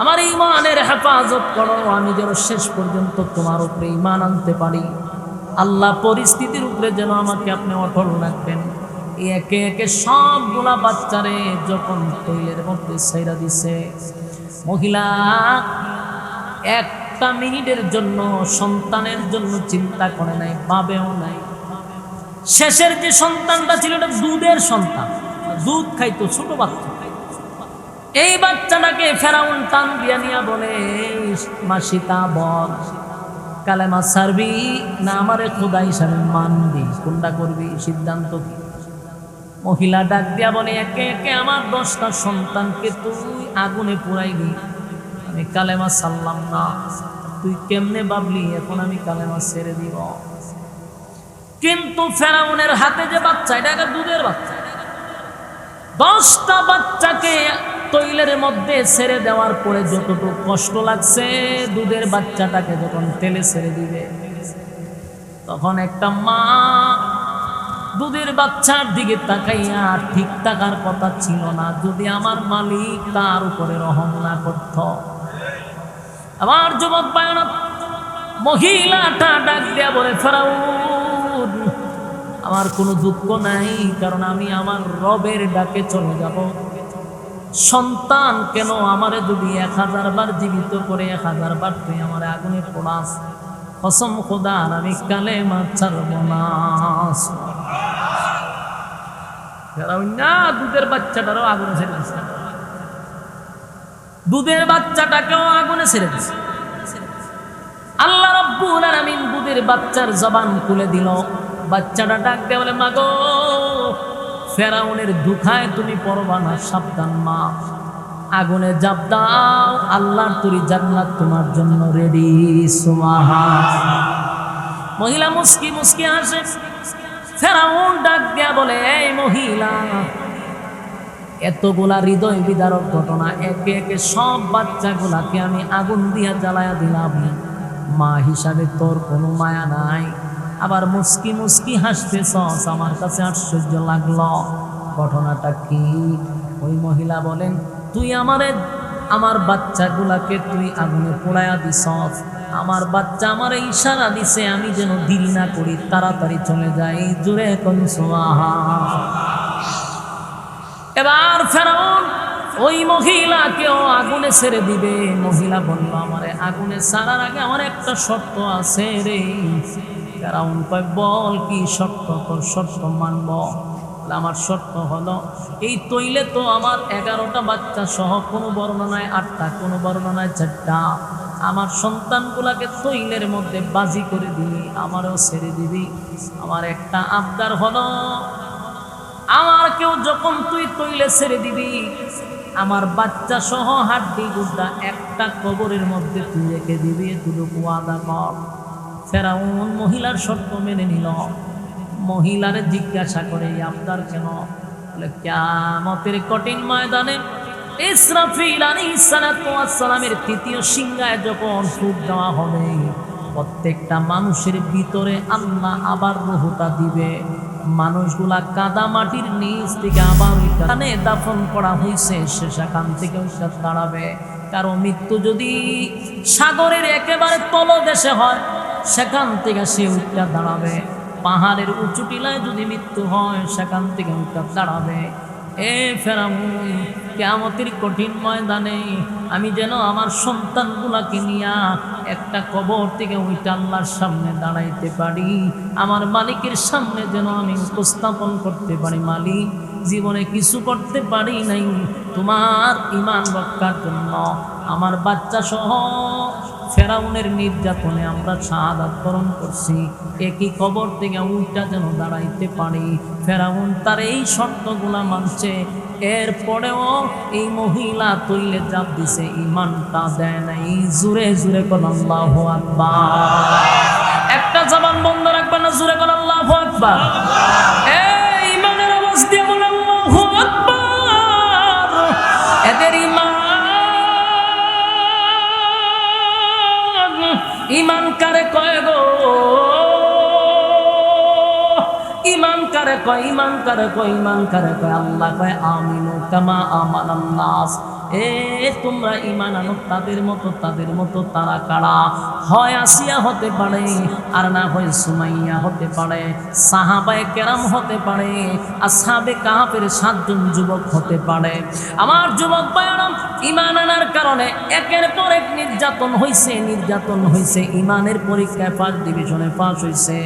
আমার ঈমানের হেফাজত করো, আমি যেন শেষ পর্যন্ত তোমার উপরে ঈমান আনতে পারি। আল্লাহ, পরিস্থিতির উপরে যেন আমাকে আপনি অটল রাখবেন। একে একে সবগুলা বাচ্চারে যখন তৈলের মধ্যে ছেড়ে দিছে, মহিলা একটা মিনিটের জন্য সন্তানের জন্য চিন্তা করে নাই, ভাবেও নাই। শেষের যে সন্তানটা ছিল, এটা দুধের সন্তান, দুধ খাইতো, ছোট বাচ্চা। এই বাচ্চাটাকে ফেরাউন টান দিয়া নিয়া বলে, মাসিতা বল, কালেমা ছাড়বি না আমারে খোদা হিসাবে মানবি, কোনটা করবি, সিদ্ধান্ত কি? মহিলা ডাক দিয়া বলে, একে একে আমার 10টা সন্তানকে তুই আগুনে পুরাইলি, আমি কালেমা ছাড়লাম না। তুই কেমনে ভাবলি এখন আমি কালেমা ছেড়ে দিব? কিন্তু ফেরাউনের হাতে যে বাচ্চা, এটা একটা দুধের বাচ্চা। 10টা বাচ্চাকে তৈলের মধ্যে ছেড়ে দেওয়ার পরে যতটুকু কষ্ট লাগছে, দুধের বাচ্চাটাকে যখন তেলে ছেড়ে দিবে তখন একটা মা দুধের বাচ্চার দিকে তাকাইয়া, ঠিক থাকার কথা ছিল না যদি আমার মালিক তার উপরে রহম না করত। আমার যুবক ভাইরা, মহিলাটা ডাক দিয়া বলে, ফেরাউন আমার কোনো দুঃখ নাই, কারণ আমি আমার রবের ডাকে চলে যাব। সন্তান কেন আমারে যদি 1000 বার জীবিত করে 1000 বার তুই আমার আগুনে পোড়াস, কসম খোদার আমি কালেমা ছাড়ব না। ফেরাউন না দুধের বাচ্চাটারও আগুনে ছেড়ে দিচ্ছে, দুধের বাচ্চাটাকেও আগুনে ছেড়ে দিচ্ছে। আল্লাহ রাব্বুল আলামিন দুধের বাচ্চার জবান খুলে দিল। বাচ্চাটা ডাক দিয়ে বলে, মাগো ফেরাউনের দুখায় তুমি পড়বা না, সাবধান মা, আগুনে জাপ দাও, আল্লাহর তৈরি জান্নাত তোমার জন্য রেডি। সুবহানাল্লাহ। মহিলা মুস্কি মুস্কি হাসে। ফেরাউন ডাক দিয়া বলে, এই মহিলা, এতগুলা হৃদয় বিদারক ঘটনা একে একে সব বাচ্চাগুলাকে আমি আগুন দিয়া জ্বালায়া দিলাম, মা হিসাবে তোর কোনো মায়া নাই, আবার মুস্কি মুস্কি হাসতেছস, আমার কাছে আশ্চর্য লাগলো, ঘটনাটা কি? ওই মহিলা বলেন, তুই আমার বাচ্চাগুলাকে তুই আগুনে পোড়ায়া দিছস, আমার বাচ্চা আমার ইশারা দিছে আমি যেন দেরি না করি, তাড়াতাড়ি চলে যাই। জোরে কোন সুবহানাল্লাহ। এবার ফেরাউন ওই মহিলাকেও আগুনে ছেড়ে দিবে। মহিলা বলল, আমারে আগুনে ছাড়ার আগে আমার একটা শর্ত আছে রে। ফেরাউন কয়, বল কি শর্ত? তোর শর্ত মানব। আমার শর্ত হলো, এই তৈলে তো আমার 11টা বাচ্চা সহ, কোনো বর্ণনায় 8টা, কোনো বর্ণনায় 4টা, আমার সন্তানগুলাকে তৈলের মধ্যে বাজি করে দিবি, আমারও ছেড়ে দিবি। আমার একটা আবদার হলো, আমার কেউ যখন তুই তৈলে ছেড়ে দিবি, আমার বাচ্চা সহ হাড্ডি গুড্ডা একটা কবরের মধ্যে তুই রেখে দিবি, এতটুকু ওয়াদা কর। ফেরাউন মহিলার শর্ত মেনে নিল। মহিলারে জিজ্ঞাসা করে, আবদার কেন? বলে, কিয়ামতের কঠিন ময়দানে ইসরাফিল আলাইহিস সালাতু ওয়াস সালামের 3য় সিংহায় যখন ফুঁক দেওয়া হবে, প্রত্যেকটা মানুষের ভিতরে আল্লাহ আবার রূহটা দিবে। মানুষগুলা কাদা মাটির নিচ থেকে আবার ওইখানে দাফন করা হয়েছে, সে সেখান থেকে ওইটা দাঁড়াবে। কারো মৃত্যু যদি সাগরের একেবারে তলদেশে হয়, সেখান থেকে সে উঠটা দাঁড়াবে। পাহাড়ের উঁচু টিলায় যদি মৃত্যু হয়, সেখান থেকে উঠটা দাঁড়াবে। এ ফেরাউন, কিয়ামতের কঠিন ময়দানে আমি যেন আমার সন্তানগুলাকে নিয়া একটা কবর থেকে ওইটা আল্লাহর সামনে দাঁড়াইতে পারি, আমার মালিকের সামনে যেন আমি উপস্থাপন করতে পারি, মালিক জীবনে কিছু করতে পারি নাই, তোমার ঈমান রক্ষার জন্য আমার বাচ্চা সহ ফেরাউনের নির্যাতনে আমরা শাহাদাত বরণ করছি, একই কবর থেকে উল্টা যেন দাঁড়াইতে পারি। ফেরাউন তার এই শর্তগুলা মানছে, এরপরেও এই মহিলা তৈলে জাপ দিছে, ঈমানটা দেয় নাই। জোরে জোরে কোন আল্লাহু আকবার। একটা জবান বন্ধ রাখবেন না, জোরে কোন আল্লাহু আকবার। এই ঈমানের আওয়াজ দিয়ে বলেন আল্লাহু আকবার। এদের ঈমান কারে কয় গো? ঈমান কারে কয়? ঈমান কারে কয়? ঈমান কারে কয়? আল্লাহ কয়, আমিনু কামা আমানান নাস। তোমরা ঈমান আনো তাদের মতো, তাদের মতো। তারা কারা? হয় আসিয়া হতে পারে, আর না হয় সুমাইয়া হতে পারে, সাহাবায়ে কেরাম হতে পারে, আসহাবে কাহাফের 7 জন যুবক হতে পারে। আমার যুবক ভাইরা, ঈমান আনার কারণে একের পর এক নির্যাতন হয়েছে, ঈমানের পরীক্ষায় ফার্স্ট ডিভিশনে পাস হয়েছে।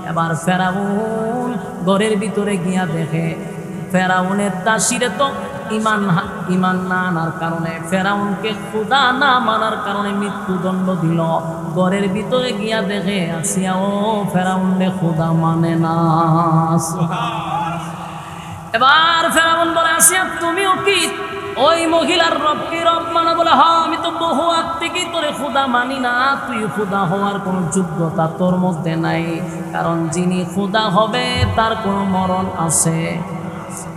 এবার ফেরাউন ঘরের ভিতরে গিয়া দেখে, ফেরাউনের দাসীরে তো ঈমান না আনার কারণে, ফেরাউনকে খোদা না মানার কারণে মৃত্যুদণ্ড দিল। ঘরের ভিতরে গিয়া দেখে আসিয়া ও ফেরাউনকে খোদা মানে না। এবার ফেরাউন বলে, আসিয়া তুমিও কি ওই মহিলার রবকে রব মানা? বলে, হ্যাঁ, আমি তো বহু আগ থেকেই তোরে খোদা মানি না, তুই খোদা হওয়ার কোনো যোগ্যতা তোর মধ্যে নাই, কারণ যিনি খোদা হবে তার কোনো মরণ আছে,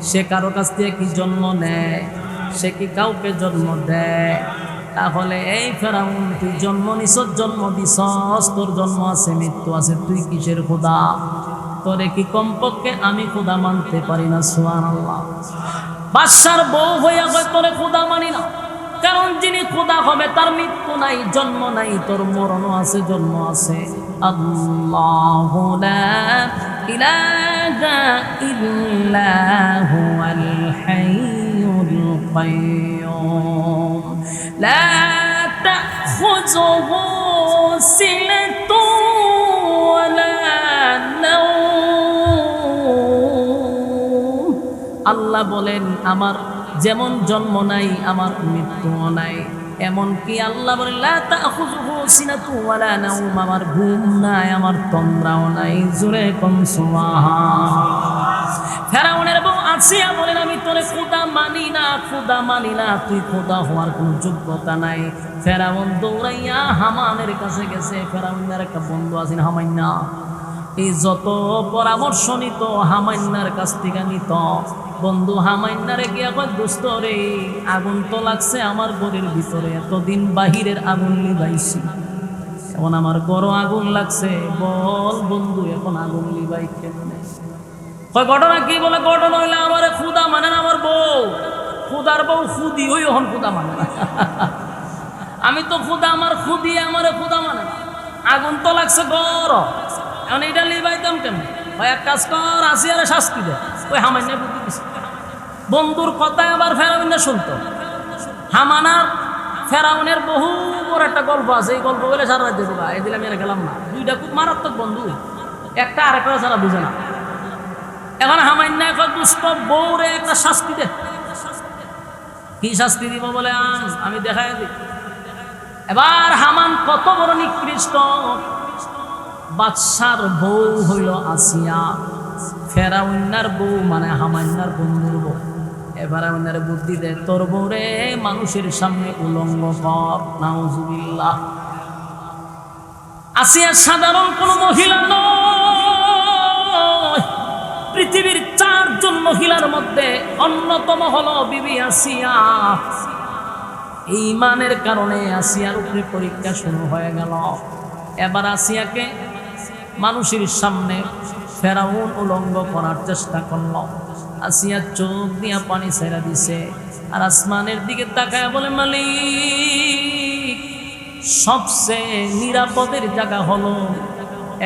সে কারো কাছ থেকে কি জন্ম নেয়? সে কি কাউকে জন্ম দেয়? তাহলে এই ফেরাউন, তুই জন্ম নিছস, জন্ম দিছস, তোর জন্ম আছে, মৃত্যু আছে, তুই কিসের খোদা? তোরে কি কমপক্ষে আমি খোদা মানতে পারি না? সুবহানাল্লাহ। বাদশার বউ হইয়া কয় তোরে খোদা মানি না, কারণ যিনি খোদা হবে তার মৃত্যু নাই, জন্ম নাই, তোর মরণও আছে, জন্ম আছে। আল্লাহু লা ইলাহা ইল্লা হুয়াল হাইয়ুল কাইয়্যুম লা তাখুযুহু সিনাতুন ওয়ালা নাওম। আল্লাহ বলেন আমার যেমন জন্ম নাই, আমার মৃত্যুও নাই, এমনকি আল্লাহ বলেন লা তাখুযুহু সিনাতু ওয়ালা নাওম, আমার ঘুম নাই, আমার তন্দ্রাও নাই। জোরে কোন সুবহান। ফেরাউনের বউ আসিয়া বলেন আমি তোরে খোদা মানি না, খোদা মানি না, তুই খোদা হওয়ার কোনো যোগ্যতা নাই। ফেরাউন দৌড়াইয়া হামানের কাছে গেছে। ফেরাউনের একটা বন্ধু আছেন হামাইন্না, এই যত পরামর্শ নিত হামাইন্নার কাছ থেকে নিত। বন্ধু হামাইন্নারে গিয়া কয় দোস্ত রে, আগুন তো লাগছে আমার ঘরের ভিতরে, এতদিন বাহিরের আগুন লিবাইছি, এখন আমার ঘরও আগুন লাগছে, বল বন্ধু এখন আগুন লিবাই কেমনে? কয় ঘটনা কি? বলে ঘটনা হইলে আমার খুদা মানে না আমার বউ, খুদার বউ খুদি হই এখন খুদা মানে না। আমি তো খুদা, আমার খুদি আমারে খুদা মানে না, আগুন তো লাগছে ঘর, এখন এটা লিবাইতাম কেমন? ভাই এক কাজ কর, আসিয়ারে শাস্তি দে। ওই হামাইন্না বুদ্ধি দিছে। বন্ধুর কথায় আবার ফেরাউন শুনতো। হামানার ফেরাউনের বহু বড় একটা গল্প আছে, এই গল্প বলে সারা রাজ্যে দেবা, এই দিলে আমি আর গেলাম না। দুইটা খুব মারাত্মক বন্ধু, একটা আরেকটা ছাড়া বুঝে না। এখন হামাইন্না এখন দুষ্ট বউরে একটা শাস্তি দে। কি শাস্তি দিব বলে আমি দেখাই দিই। এবার হামান কত বড় নিকৃষ্ট, বাদশার বউ হইল আসিয়া, ফেরাউন্নার বউ মানে হামান্নার বন্ধুর বউ। এবার আমাদের বুদ্ধি দে, তোর বউরে মানুষের সামনে উলঙ্গ কর। নাউজুবিল্লাহ। আসিয়া সাধারণ কোন মহিলা নয়, পৃথিবীর 4 জন মহিলার মধ্যে অন্যতম হলো বিবি আসিয়া। ঈমানের কারণে আসিয়ার উপরে পরীক্ষা শুরু হয়ে গেল। এবার আসিয়াকে মানুষের সামনে ফেরাউন উলঙ্গ করার চেষ্টা করল। আসিয়া চোখ দিয়া পানি ছেড়ে দিছে, আর আসমানের দিকে তাকায় বলে মালিক, সবচেয়ে নিরাপদের জায়গা হলো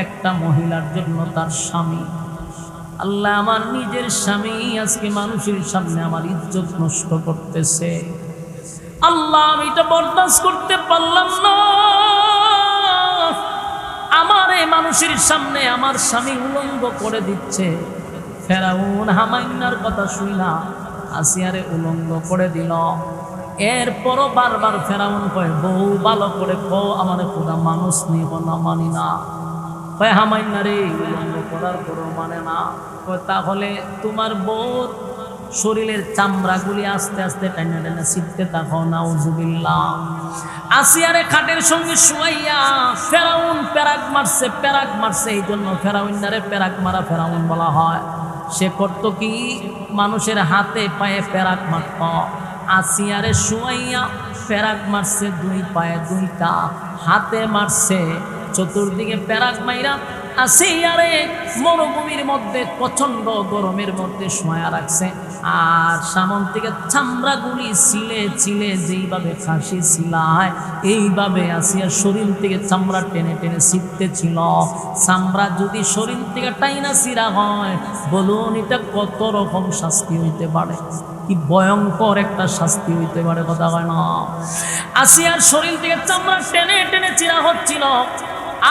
একটা মহিলার জন্য তার স্বামী। আল্লাহ, আমার নিজের স্বামী আজকে মানুষের সামনে আমার ইজ্জত নষ্ট করতেছে। আল্লাহ, আমি এটা বরদাস্ত করতে পারলাম না। আমার এই মানুষের সামনে আমার স্বামী উলঙ্গ করে দিচ্ছে। ফেরাউন হামাইন্নার কথা শুই না আসিয়ারে উলঙ্গ করে দিল। এরপরও বারবার ফেরাউন কয় বউ ভালো করে কও, আমার খোদা মানুষ নিব না, মানি না। কয় হামাইন্নারে উলঙ্গ করার পরও মানে না। কয় তাহলে তোমার বউর শরীরের চামড়াগুলি আস্তে আস্তে টাইনা টাইনা ছিটতে থাকো। নাউজুবিল্লাহ। আসিয়ারে খাটের সঙ্গে শুয়াইয়া ফেরাউন প্যারাক মারছে, প্যারাক মারছে, এই জন্য ফেরাউন্নারে প্যারাক মারা ফেরাউন বলা হয়। সে করতো কি, মানুষের হাতে পায়ে প্যারাক মারত। আসিয়ারে শুয়াইয়া প্যারাক মারছে 2 পায়ে 2টা, হাতে মারছে, চতুর্দিকে প্যারাক মাইরা আসিয়ারে মরুভূমির মধ্যে প্রচন্ড গরমের মধ্যে শোয়া রাখছে। আর সামন থেকে চামড়াগুলি ছিলে ছিলে যেইভাবে ফাঁসি ছিলায়, এইভাবে আসিয়ার শরীর থেকে চামড়া টেনে টেনে ছিটতে ছিল। চামড়া যদি শরীর থেকে টাইনা ছিঁড়া হয়, বলুন এটা কত রকম শাস্তি হইতে পারে, কি ভয়ঙ্কর একটা শাস্তি হইতে পারে, কথা হয় না? আসিয়ার শরীর থেকে চামড়া টেনে টেনে চিরা হচ্ছিল,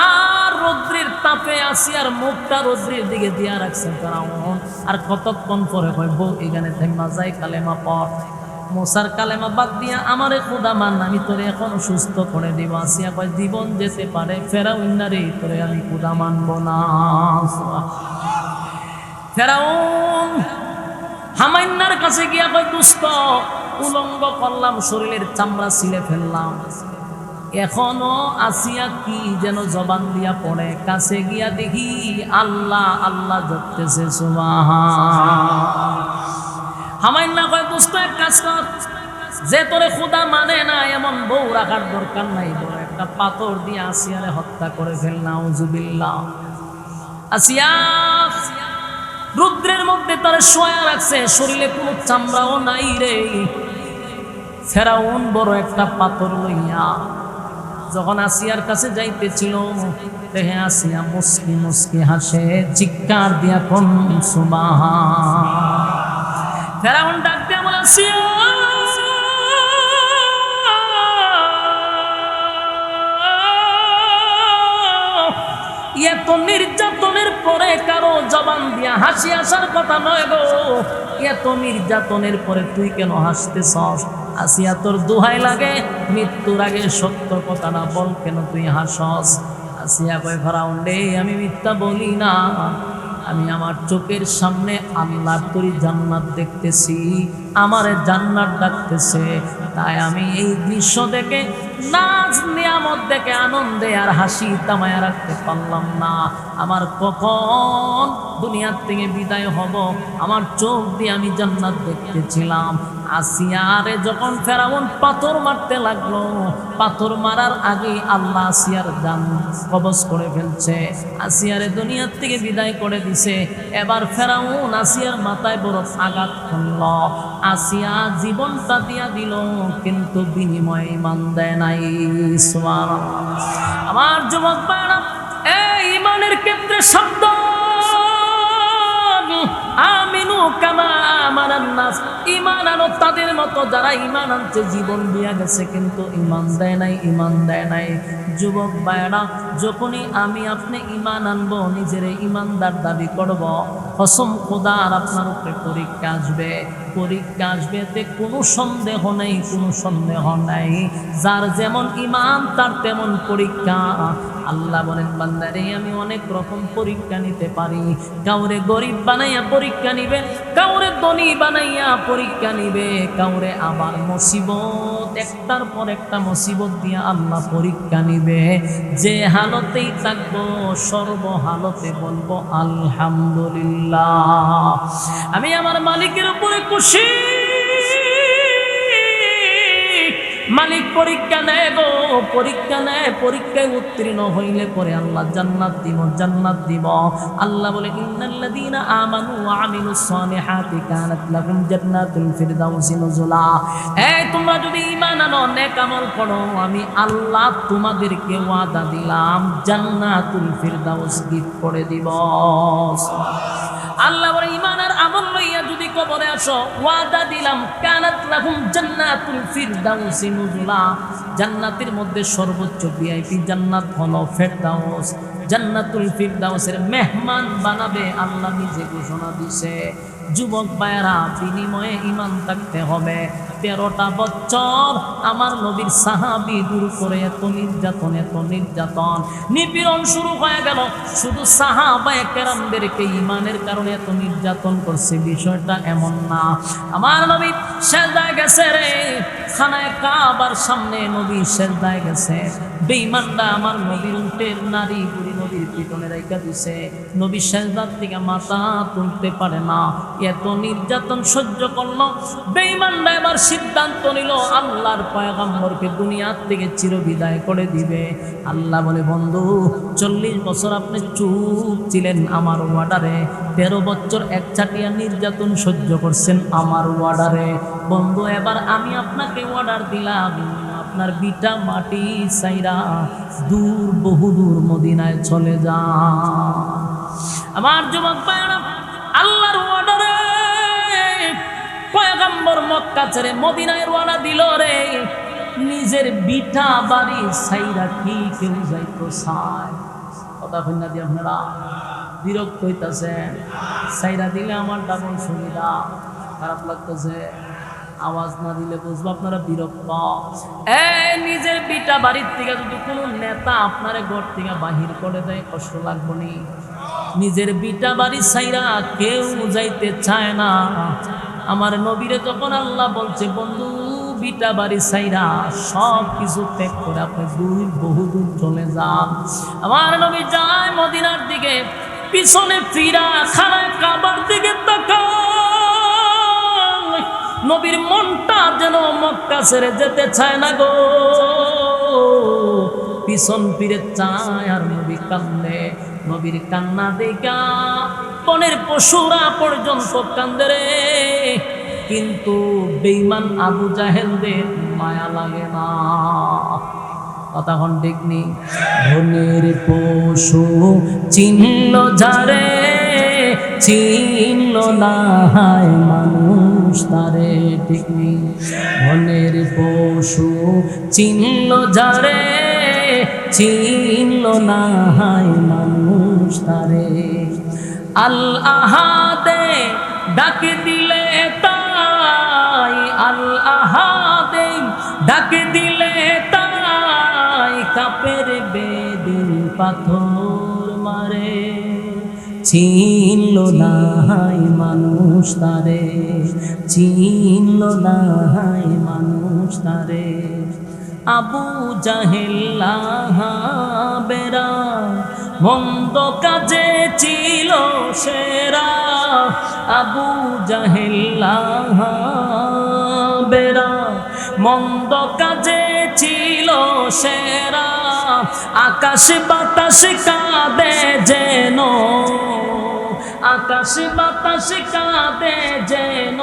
আর রৌদ্রের তাপে আসিয়ার মুখটা রৌদ্রের দিকে দিয়া রাখছে ফেরাউন। আর কতক্ষণ পরে কয় বউ এখানে থেমা যায়, কালেমা পড়, মোসার কালেমা বাদ দিয়া আমারে খোদা মান, আমি তোরে এখন সুস্থ করে দিব। আসিয়া কয় জীবন যেতে পারে, ফেরাউন রে তোরে আমি খোদা মানব না। ফেরাউন হামাইন্নার কাছে গিয়া কয় দুষ্ট, উলঙ্গ করলাম, শরীরের চামড়া ছিলে ফেললাম, এখনো আসিয়া কি যেন জবান দিয়া পড়ে। কাছে গিয়া দেখি আল্লাহ আল্লাহ জপতেছে। সুবহান। হামাইন্না কয় দুষ্ট এক কাজ কর, যে তোরে খোদা মানে না এমন বউ রাখার দরকার নাই, বড় একটা পাথর দিয়ে আসিয়ারে হত্যা করে ফেল। নাউজুবিল্লাহ। আসিয়া রুদ্রের মধ্যে তার শোয়া রাখছে, শরীরে কোনো চামড়াও নাই রে। ফেরাউন বড় একটা পাথর লইয়া যখন আসিয়ার কাছে যাইতেছিল, দেখে আসিয়া মুস্কি মুস্কি হাসে, চিৎকার দিয়া কোন সুবহান। ফেরাউন ডাক দিয়া বলে, আসিয়া এত নির্যাতনের পরে কারো জবান দিয়া হাসি আসার কথা নয় গো, এত নির্যাতনের পরে তুই কেন হাসতেছস? আসিয়া তোর দোহাই লাগে, মৃত্যুর আগে সত্য কথাটা বল, কেন তুই হাসস? আসিয়া কয়, ফেরাউন রে, আমি মিথ্যা বলি না, আমি আমার চোখের সামনে আল্লাহর তৈরি জান্নাত দেখতেছি, আমারে জান্নাত ডাকতেছে, তাই আমি এই দৃশ্য দেখে নাজ নিয়ামত দেখে আনন্দে আর হাসি তামায়া রাখতে পারলাম না। আমার কখন দুনিয়ার থেকে বিদায় হব, আমার চোখ দিয়ে আমি জান্নাত দেখতেছিলাম। আসিয়ারে যখন ফেরাউন পাথর মারতে লাগলো, পাথর মারার আগে আল্লাহ আসিয়ার জান কবজ করে ফেলছে, আসিয়ারে দুনিয়ার থেকে বিদায় করে দিছে। এবার ফেরাউন আসিয়ার মাথায় বড় আঘাত করল, আসিয়া জীবনটা দিয়া দিল, কিন্তু বিনিময়ে ঈমান দেয় নাই। সুবহানাল্লাহ। আমার যুবক ভাইরা, এই ঈমানের ক্ষেত্রে শব্দ আমিনু কামা আমানান নাস, ঈমান আনো তাদের মতো যারা ঈমান আনছে, জীবন দিয়া গেছে কিন্তু ঈমান দেয় নাই, ঈমান দেয় নাই। যুবক ভাইরা, যখনই আমি আপনি ঈমান আনবো, নিজের ঈমানদার দাবি করব, কসম খোদার আপনার উপরে পরীক্ষা আসবে, পরীক্ষা আসবে, এতে কোনো সন্দেহ নেই, কোনো সন্দেহ নাই। যার যেমন ঈমান তার তেমন পরীক্ষা। আল্লাহ বলেন, বান্দারে আমি অনেক রকম পরীক্ষা নিতে পারি, কাউরে গরিব বানাইয়া পরীক্ষা নিবে, কাউরে ধনী বানাইয়া পরীক্ষা নিবে, কাউরে আবার মুসিবত একটার পর একটা মুসিবত দিয়া আল্লাহ পরীক্ষা নিবে। যে হালতেই থাকবো সর্বহালতে বলবো আলহামদুলিল্লাহ, আমি আমার মালিকের উপরে খুশি। মালিক পরীক্ষা নেয় গো, পরীক্ষা নেয়, পরীক্ষায় উত্তীর্ণ হইলে পরে আল্লাহ জান্নাত দিব, জান্নাত দিব। আল্লাহ বলে, ইন্নাল্লাযীনা আমানু ওয়া আমিলুস সালিহাতি কানাত লাহুম জান্নাতুল ফিরদাউসি নুজুলা। এই তোমরা যদি ঈমান আনো, নেক আমল করো, আমি আল্লাহ তোমাদেরকে ওয়াদা দিলাম জান্নাতুল ফিরদাউস গিফট করে দিব। আল্লাহ বলে, ঈমান আর আমল লইয়া যদি কবরে আসো, ওয়াদা দিলাম কানাত লাহুম জান্নাতুল ফিরদাউসি নুজুলা, জান্নাতের মধ্যে সর্বোচ্চ ভিআইপি জান্নাত হলো ফেরদাউস। জান্নাতুল ফিরদাউসের মেহমান বানাবে আল্লাহ নিজে ঘোষণা দিছে। যুবক ভাইয়েরা, বিনিময়ে ঈমান থাকতে হবে। 13টা বছর আমার নবীর সাহাবী দূর করে এত নির্যাতন, এত নির্যাতন, নিপীড়ন শুরু হয়ে গেল। শুধু সাহাবায়ে কেরামদেরকে ঈমানের কারণে এত নির্যাতন করছে, বিষয়টা এমন না। আমার নবী সেজদায় গেছে রে, খানায়ে কাবার সামনে নবী সেজদায় গেছে। বেঈমানরা আমার নবীর উটের নারী বুড়ি নবীর পিছনে রাইখা দিছে, নবী সেজদার থেকে মাথা তুলতে পারে না, এত নির্যাতন সহ্য করলো। বেঈমানরা এবার সিদ্ধান্ত নিল আল্লাহর পয়গম্বরকে দুনিয়ার থেকে চিরবিদায় করে দিবে। আল্লাহ বলে, বন্ধু 40 বছর আপনি চুপ ছিলেন আমার ওয়ার্ডারে, 13 বছর একচাটিয়া নির্যাতন সহ্য করছেন আমার ওয়ার্ডারে। বন্ধু, এবার আমি আপনাকে অর্ডার দিলাম, আপনার বিটা মাটি সাইরা দূর, বহুদূর মদিনায় চলে যান। আমার যুবক ভাইরা, আল্লাহর অর্ডারে পয়গম্বর মক্কা ছেড়ে মদিনায় রওনা দিল রে। নিজের বিটা বাড়ি সাইরা কি কেউ যাইতো চায়? কথা শুনে দিয়ে আপনারা বিরক্ত হইতেছেন। সাইরা দিলে আমার ডাবল সুবিধা, খারাপ লাগতেছে, আওয়াজ না দিলে বুঝবো আপনারা বিরক্ত। নিজের বিটা বাড়ির থেকে যদি কোনো নেতা আপনার ঘর থেকে বাহির করে দেয়, কষ্ট লাগবো নি? নিজের বিটা বাড়ি সাইরা কেউ যাইতে চায় না। আমার নবীরে যখন আল্লাহ বলছে, বন্ধু বিটা বাড়ি সাইরা সব কিছু ত্যাগ করে আপনি বহুদূর চলে যান, আমার নবী যায় মদিনার দিকে, পিছনে ফিরা খানায় কাবার দিকে তাকায়, নবীর মনটা যেন মক্কা ছেড়ে যেতে চায় না গো, পিছন ফিরে চায় আর নবী কান্দে। নবীর কান্না দেখা বনের পশুরা পর্যন্ত কান্দে রে, কিন্তু বেঈমান আবু জাহেলদের মায়া লাগে না। কথা হন ঠিক নেই? বনের পশু চিনল যারে, চিনল না হায় মানুষ তারে, ঠিক নেই? বনের পশু চিনল যারে, চিনল না হায় মানুষ তারে। আল আহাদে ডাকে দিলে তাই, আল আহাদে ডাকে দিলে তাই, কাপের বেদিন পাথর মারে। চিনল না হায় মানুষ তারে, চিনল না হায় মানুষ তারে। আবু জাহেল লাহাবেরা মন্দ কাজে ছিল সেরা, আবু জাহেল লাহাবেরা মন্দ কাজে ছিল সেরা। আকাশ বাতাস কাঁদে যেন, আকাশ বাতাস কাঁদে যেন,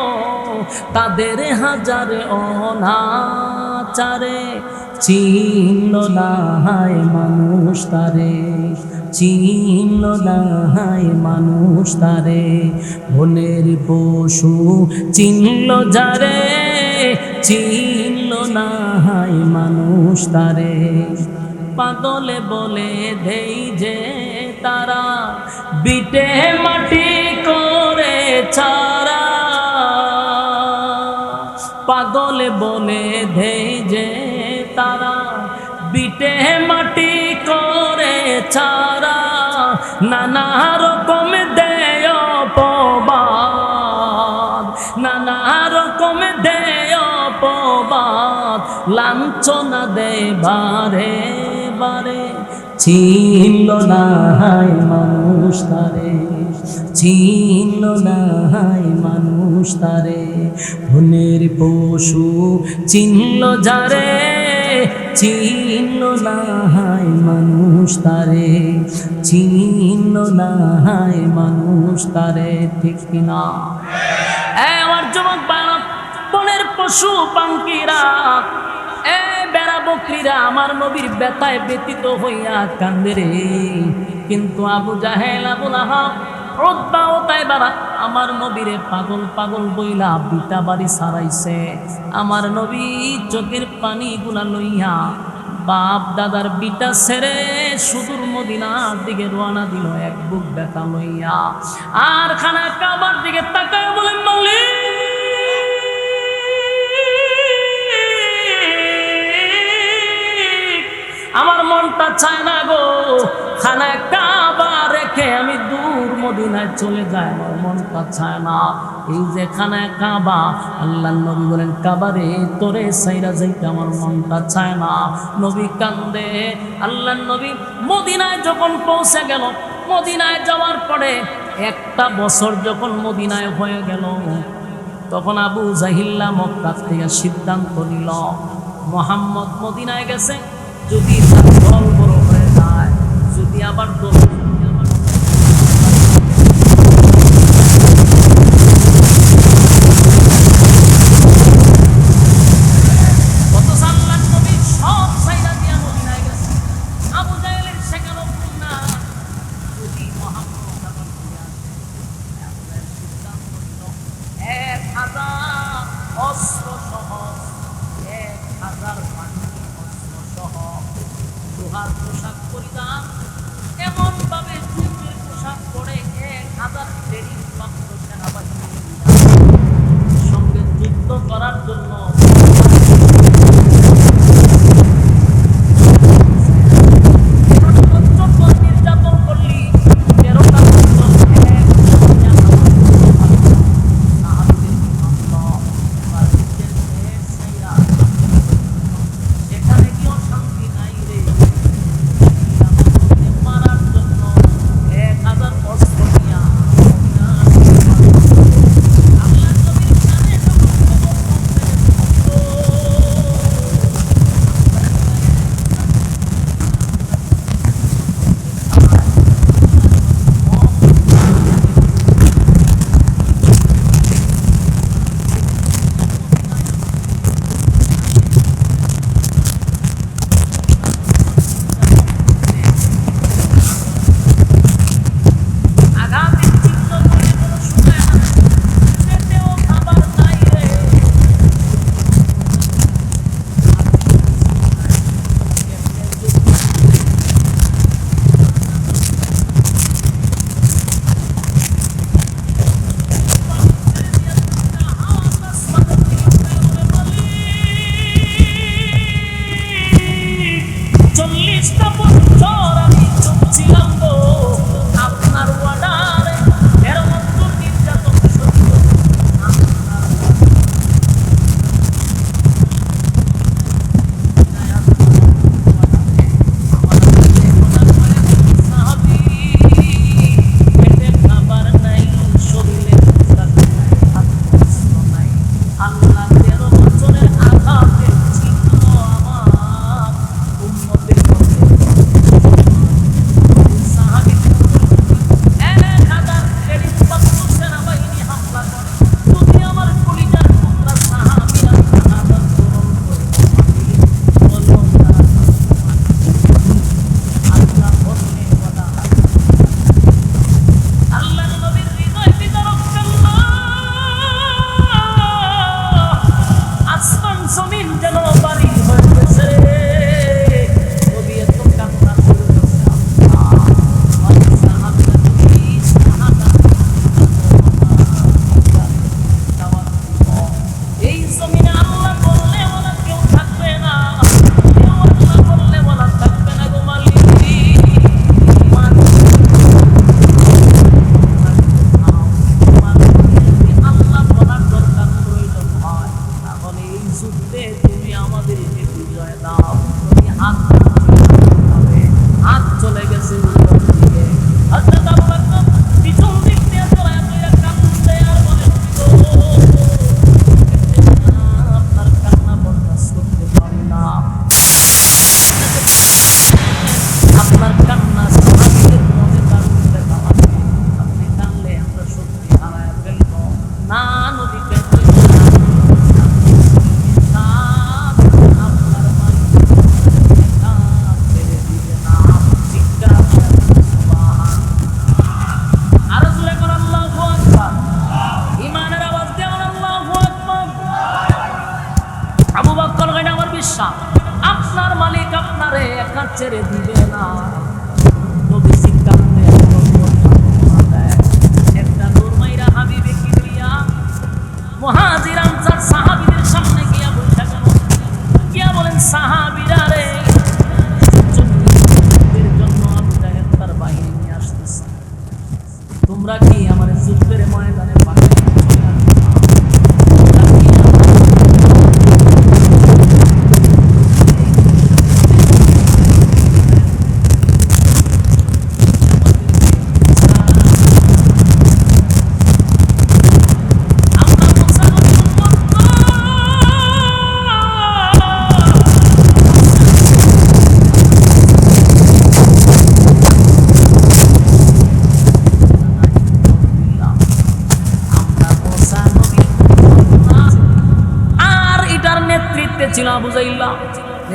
তাদের হাজার অনাচারে। চিনল না হায় মানুষ তারে, চিনল না হায় মানুষ তারে। বনের পশু চিনল যারে, চিনল না হায় মানুষ তারে। পাগলে বলে দেই যে তারা, বিটে মাটি করে ছাড়া। পাগলে বলে দেই যে তারা, বিটে মাটি করে ছাড়া। নানা রকম দেয় অপবাদ, নানা রকম দেয় অপবাদ, লাঞ্ছনা দেয় বারে বারে। চিনল না হায় মানুষ তারে, চিনল না হায় মানুষ তারে। বনের পশু চিনল যারে, চিনল না হায় মানুষ তারে, চিনল না হায় মানুষ তারে, ঠিক কিনা? আমার যুবক বালক, বনের পশু পাঙ্কিরা, বেড়া বকরিরা আমার নবীর ব্যথায় ব্যতীত হইয়া কান্দে রে। কিন্তু আবু জাহেল, আবু লাহাব, উতবা ও তাইবারা আমার নবীরে পাগল পাগল বইলা বিটা বাড়ি সারাইছে। আমার নবী চোখের পানি গুলা লইয়া বাপ দাদার বিটা ছেড়ে সুদূর মদিনার দিকে রওনা দিল এক বুক ব্যথা লইয়া। আর খানা কাবার দিকে তাকায় বলে, মালিক আমার মনটা চায় না গো, খানা কাবা রেখে আমি দূর মদিনায় চলে যাই, আমার মনটা চায় না। এই যে খানা কাবা, আল্লাহর নবী বলেন কাবারে তোরে সাইরা যাইতে আমার মনটা চায় না। নবী কান্দে। আল্লাহর নবী মদিনায় যখন পৌঁছে গেল, মদিনায় যাওয়ার পরে একটা বছর যখন মদিনায় হয়ে গেল, তখন আবু জাহিল্লা মক্কা থেকে সিদ্ধান্ত নিল, মুহাম্মদ মদিনায় গেছে, যদি তার দল বড় হয়ে যায়, যদি আবার দল পোশাক পরিধান, এমন ভাবে যুদ্ধের পোশাক পরে 1000 ট্রেনিংপ্রাপ্ত সেনাবাহিনীর সঙ্গে যুদ্ধ করার জন্য নির্যাতন করলি 13টা সেখানে কি অশান্তি নাই রে? মারার জন্য 1000 অস্ত্র নিয়ে আল্লাহ নবীর কানে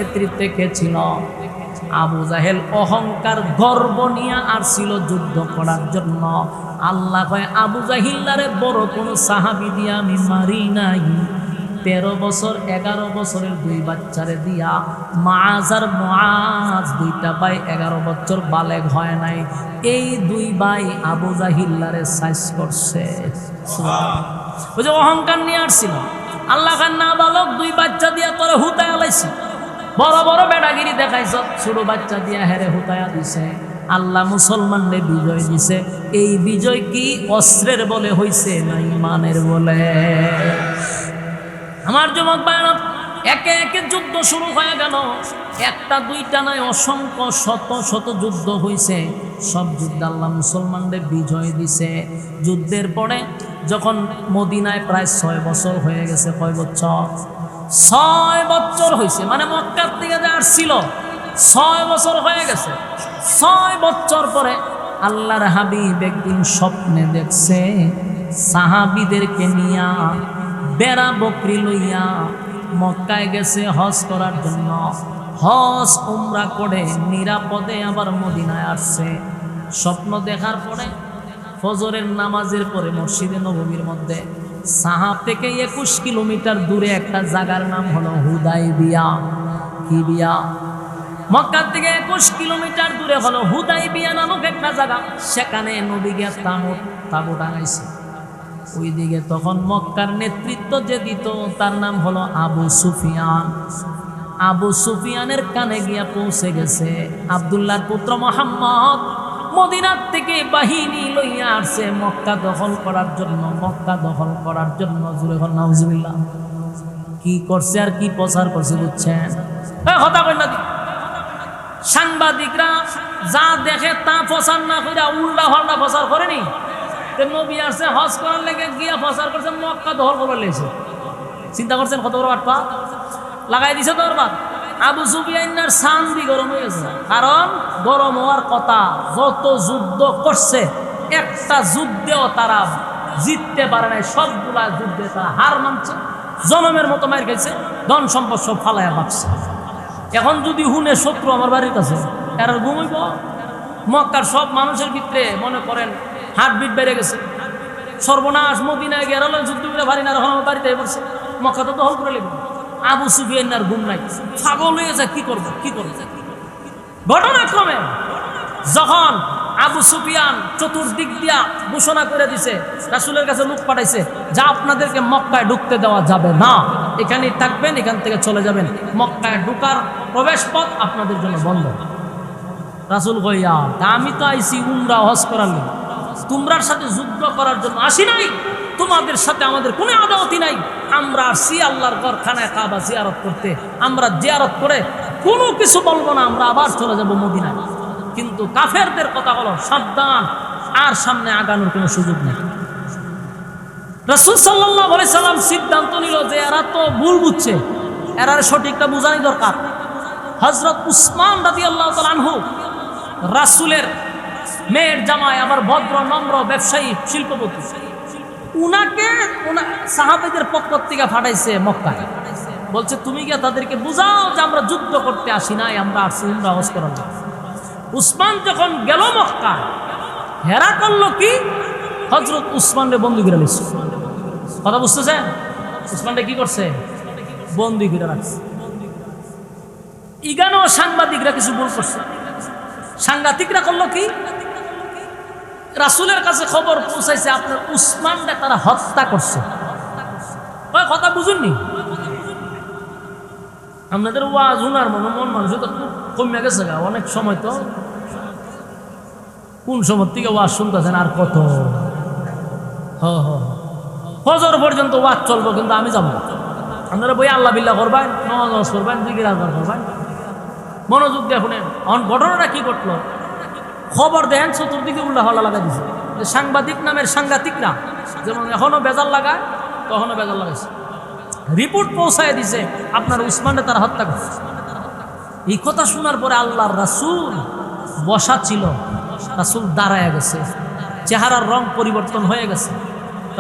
নেতৃত্বে কে ছিল? আবু জাহেল অহংকার গর্ব নিয়ে আসছিল যুদ্ধ করার জন্য। আল্লাহ কয় আবু জাহিল্লারে বড় কোন সাহাবী দিয়া আমি মারি নাই। 13 বছর 11 বছরের 2 বাচ্চারে দিয়া, মাআজ আর মুআজ 2টা ভাই 11 বছর বালেগ হয় নাই, এই 2 ভাই আবু জাহিল্লারে সাইজ করছে। ওই যে অহংকার নিয়ে আসছিল। আল্লাহ খান না বালক 2 বাচ্চা দিয়া তোরে হুতায়া লাইছি, বড় বড় বেটাগিরি দেখাইছ, ছোট বাচ্চা দিয়া হেরে হুতায়া দিছে। আল্লাহ মুসলমানরে বিজয় দিছে। এই বিজয় কি অস্ত্রের বলে হইছে না ইমানের বলে? আমার যুবক ভাইরা, একে একে যুদ্ধ শুরু হয়ে গেল। একটা দুইটা নয়, অসংখ্য শত শত যুদ্ধ হয়েছে। সব যুদ্ধে আল্লাহ মুসলমানদের বিজয় দিছে। যুদ্ধের পরে যখন মদিনায় প্রায় 6 বছর হয়ে গেছে, কয় বছর? 6 বছর হয়েছে, মানে মক্কার থেকে যে আসছিল 6 বছর হয়ে গেছে। 6 বছর পরে আল্লাহর হাবিব একদিন স্বপ্নে দেখছে সাহাবীদেরকে নিয়া বেড়া বকরি লইয়া মক্কায় গেছে হজ করার জন্য। হজ উমরা করে নিরাপদে আবার মদিনায় আসছে। স্বপ্ন দেখার পরে ফজরের নামাজের পরে মসজিদে নববীর মধ্যে সাহাব থেকে 21 কিলোমিটার দূরে একটা জায়গার নাম হলো হুদাইবিয়া। কি বিয়া? মক্কা থেকে 21 কিলোমিটার দূরে হলো হুদাইবিয়া নামক একটা জায়গা। সেখানে নবী গিয়া তাবু টাঙাইছে। ওইদিকে তখন মক্কার নেতৃত্ব যে দিত তার নাম হলো আবু সুফিয়ান। আবু সুফিয়ানের কানে গিয়া পৌঁছে গেছে আব্দুল্লাহর পুত্র মুহাম্মদ মদিনার থেকে বাহিনী লইয়া আসছে মক্কা দখল করার জন্য। মক্কা দখল করার জন্য জুড়ে হল নাউজুবিল্লাহ। কি করছে আর কি প্রচার করছে বুঝছেন? কথা কই না, সাংবাদিকরা যা দেখে তা প্রচার না কইরা উল্টা পাল্টা প্রচার করেনি। নবী আসছে হজ করার লেগে গিয়া প্রচার করছে মক্কা দখল করে লেগেছে। চিন্তা করছেন কত বড় আটপা লাগাই দিছে দরবার। আবু সুফিয়ানের শান্তি গরম হয়ে গেছে, কারণ গরম হওয়ার কথা। যত যুদ্ধ করছে একটা যুদ্ধেও তারা জিততে পারে নাই, সবগুলা যুদ্ধে তারা হার মানছে, জনমের মতো মার খাইছে, ধন সম্পদ সব ফালাইয়া বাঁচছে। এখন যদি হুনে শত্রু আমার বাড়ির কাছে, এরা ঘুমাইব। মক্কার সব মানুষের ভিতরে মনে করেন হার্টবিট বেড়ে গেছে। সর্বনাশ, মদিনায় গেরালো যুদ্ধ করে ভারী না, এখন আমার বাড়িতে পড়ছে। মক্কা তো দখল করে লেগে আবু সুফিয়ানের ঘুম নাই, পাগল হয়ে যায়। কি করবো কি করবো? ঘটনাক্রমে যখন আবু সুফিয়ান চতুর্দিক দিয়া ঘোষণা করে দিছে, রাসূলের কাছে লোক পাঠাইছে, যা আপনাদেরকে মক্কায় ঢুকতে দেওয়া যাবে না, এখানেই থাকবেন, এখান থেকে চলে যাবেন, মক্কায় ঢুকার প্রবেশ পথ আপনাদের জন্য বন্ধ। রাসূল কইয়া, আমি তো আইছি উমরা হজ করার, তোমরার সাথে যুদ্ধ করার জন্য আসি নাই। তোমাদের সাথে আমাদের কোনো আদাওয়াতি নাই। আমরা আসছি আল্লাহর ঘর খানায় কাবা জিয়ারত করতে। আমরা জিয়ারত করে কোনো কিছু বলবো না, আমরা আবার চলে যাব মদিনায়। কিন্তু কাফেরদের কথা হলো সাবধান, আর সামনে আগানোর কোনো সুযোগ নেই। রাসূল সাল্লাল্লাহু আলাইহি সাল্লাম সিদ্ধান্ত নিল যে এরা তো ভুল বুঝছে, এরার সঠিকটা বোঝানি দরকার। হযরত উসমান রাদিয়াল্লাহু তাআলা আনহু, রাসূলের মেয়ের জামাই, আবার ভদ্র নম্র ব্যবসায়ী শিল্পপতি, উনাকে সাহাবীদের পক্ষ থেকে পাঠাইছে মক্কায়। বলছে তুমি গিয়ে তাদেরকে বুঝাও যে আমরা যুদ্ধ করতে আসি নাই, আমরা আসছি উমরা হজ করার। উসমান যখন গেল মক্কা, হেরা করলো কি? হযরত উসমানরে বন্দী করে নিচ্ছে। কথা বুঝতেছেন? উসমানরে কি করছে? বন্দী করে রাখছে। ইগানো সাংবাদিকরা কিছু ভুল করছে। সাংবাদিকরা করলো কি? রাসূলের কাছে খবর পৌঁছাইছে আপনার উসমানরে তারা হত্যা করছে। কথা বুঝুননি? আপনাদের ওয়াজ উনার মন মানুষ তো কমে গেছে গা অনেক সময়। তো কোন সময় থেকে ওয়াজ শুনতেছেন আর কত? ফজর পর্যন্ত ওয়াজ চলবো, কিন্তু আমি যাবো। আপনারা বই আল্লাহ বিল্লাহ করবেন, নামাজ করবেন, জিকির আজকার করবেন, মনোযোগ দিয়ে শুনেন। এখন ঘটনাটা কি ঘটলো খবর দেন, চতুর্দিকে উল্টা হল্লা লাগাই দিছে। সাংবাদিক নামের সাংঘাতিকরা যেমন এখনো বেজাল লাগায়, তখনও বেজাল লাগাইছে। রিপোর্ট পৌঁছায় দিছে আপনার উসমানরে তারা হত্যা করছে। এই কথা শোনার পরে আল্লাহর রাসূল বসা ছিল, রাসূল দাঁড়ায় গেছে, চেহারার রং পরিবর্তন হয়ে গেছে,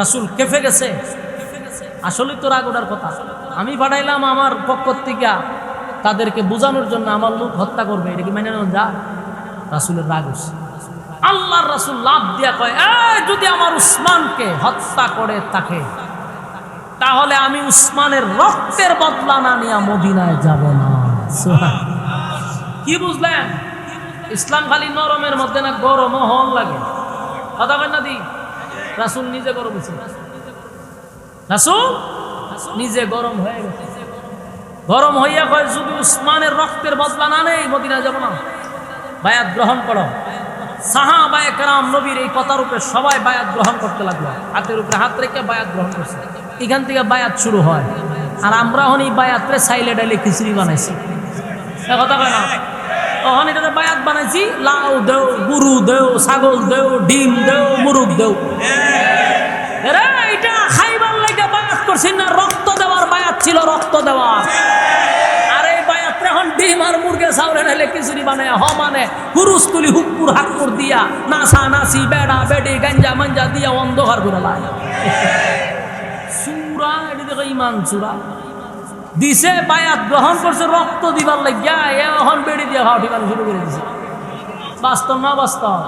রাসূল কেঁপে গেছে। আসলে তো রাগ ওঠার কথা। আমি পাঠাইলাম আমার পক্ষ থেকে তাদেরকে বোঝানোর জন্য আমার লোক হত্যা করবে, এটা কি মেনে নেওয়া যায়? রাসূলের রাগ হচ্ছে। আল্লাহর রাসূল লাভ দিয়া কয়, যদি আমার উসমানকে হত্যা করে থাকে, তাহলে আমি উসমানের রক্তের বদলা না নিয়ে মদিনায় যাব না। কি বুঝলেন? ইসলাম খালি নরমের মধ্যে না, গরমও হল লাগে। কথা বলেন না দি? রাসূল নিজে গরম হয়েছে, রাসূল নিজে গরম হয়ে গেছে। গরম হইয়া কয়, যদি উসমানের রক্তের বদলা না নেই মদিনায় যাব না। বায়াত গ্রহণ করো। সাহাবায়ে কেরাম নবীর এই কথার উপরে সবাই বায়াত গ্রহণ করতে লাগলো, হাতের উপরে হাত রেখে বায়াত গ্রহণ করছে। এখান থেকে বায়াত শুরু হয়। আর আমরা এখন এই বায়াতরে সাইলে ডাইলে খিচুড়ি বানাইছি, কথা কয় না? তখন এটা বায়াত বানাইছি, লাউ দেও, গরু দেও, ছাগল দেও, ডিম দেও, মুরগ দেও। এটা খাইবার লাগে বায়াত করছি না, রক্ত দেওয়ার বায়াত ছিল, রক্ত দেওয়ার। আর এই বায়াতরে এখন ডিম আর মুরগে চাউলে ডাইলে খিচুড়ি বানায় মানে হুরুস তুলি হুকুর হাকুর দিয়া নাসা নাসি বেড়া বেড়ি গাঞ্জা মাঞ্জা দিয়া অন্ধকার করে লাগে। সুরা এটি দেখো ইমান সুরা দিছে, বায়াত গ্রহণ করছে রক্ত দিবার লাগিয়া, এখন বেড়ি দিয়া খাওয়া ঠিকানা শুরু করে দিছে। বাস্তব না বাস্তব?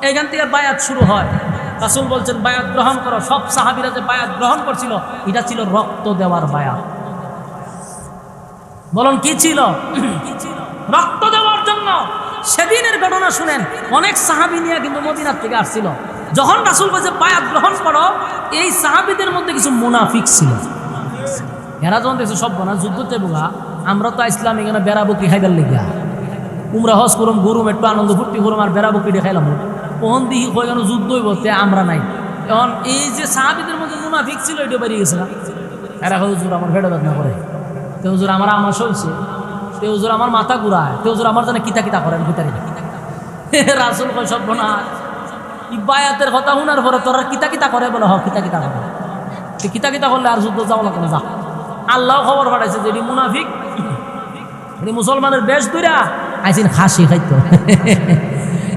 এইখান থেকে বায়াত শুরু হয়। রাসূল বলছেন বায়াত গ্রহণ করো। সব সাহাবীরা যে বায়াত গ্রহণ করছিল, এটা ছিল রক্ত দেওয়ার বায়াত। বলুন কি ছিল? রক্ত দেওয়ার জন্য। সেদিনের ঘটনা শুনেন, অনেক সাহাবী নিয়ে কিন্তু মদিনার থেকে আসছিল। যখন রাসূল বলছে বায়াত গ্রহণ করো, এই সাহাবীদের মধ্যে কিছু মুনাফিক ছিল। এরা যখন দেখছে সব না যুদ্ধ চেবুগা, আমরা তো ইসলাম এখানে বেড়াবুকি খাইবার লেগা, উমরা হজ করুম, গরুম একটু আনন্দ ফুর্তি করুম, আর বেড়াবুকি দিয়ে খাইলাম। ওহন দিহি কই কেন যুদ্ধই বলতে আমরা নাই। এখন এই যে সাহাবীদের মধ্যে মুনাফিক ছিল, এটা বেরিয়ে গেছে না। এরা হুজুর আমার পেটে বেদনা করে, তে হুজুর আমার আমা সইছে, তে হুজুর আমার মাথা ঘুরায়, তে হুজুর আমার জানে কিতা কিতা করেন ভিতরে। রাসূল কয় সব না, বায়াতের কথা শোনার পরে তোরা কিতা কিতা করে? বলে হ কিতা কিতা করে। কিতা কিতা করলে আর যুদ্ধ যাও না কেন? যা। আল্লাহ খবর পাঠাইছে যে এটি মুনাফিক, এটি মুসলমানের বেশ দুইরা আইসিন খাসি খাইতো,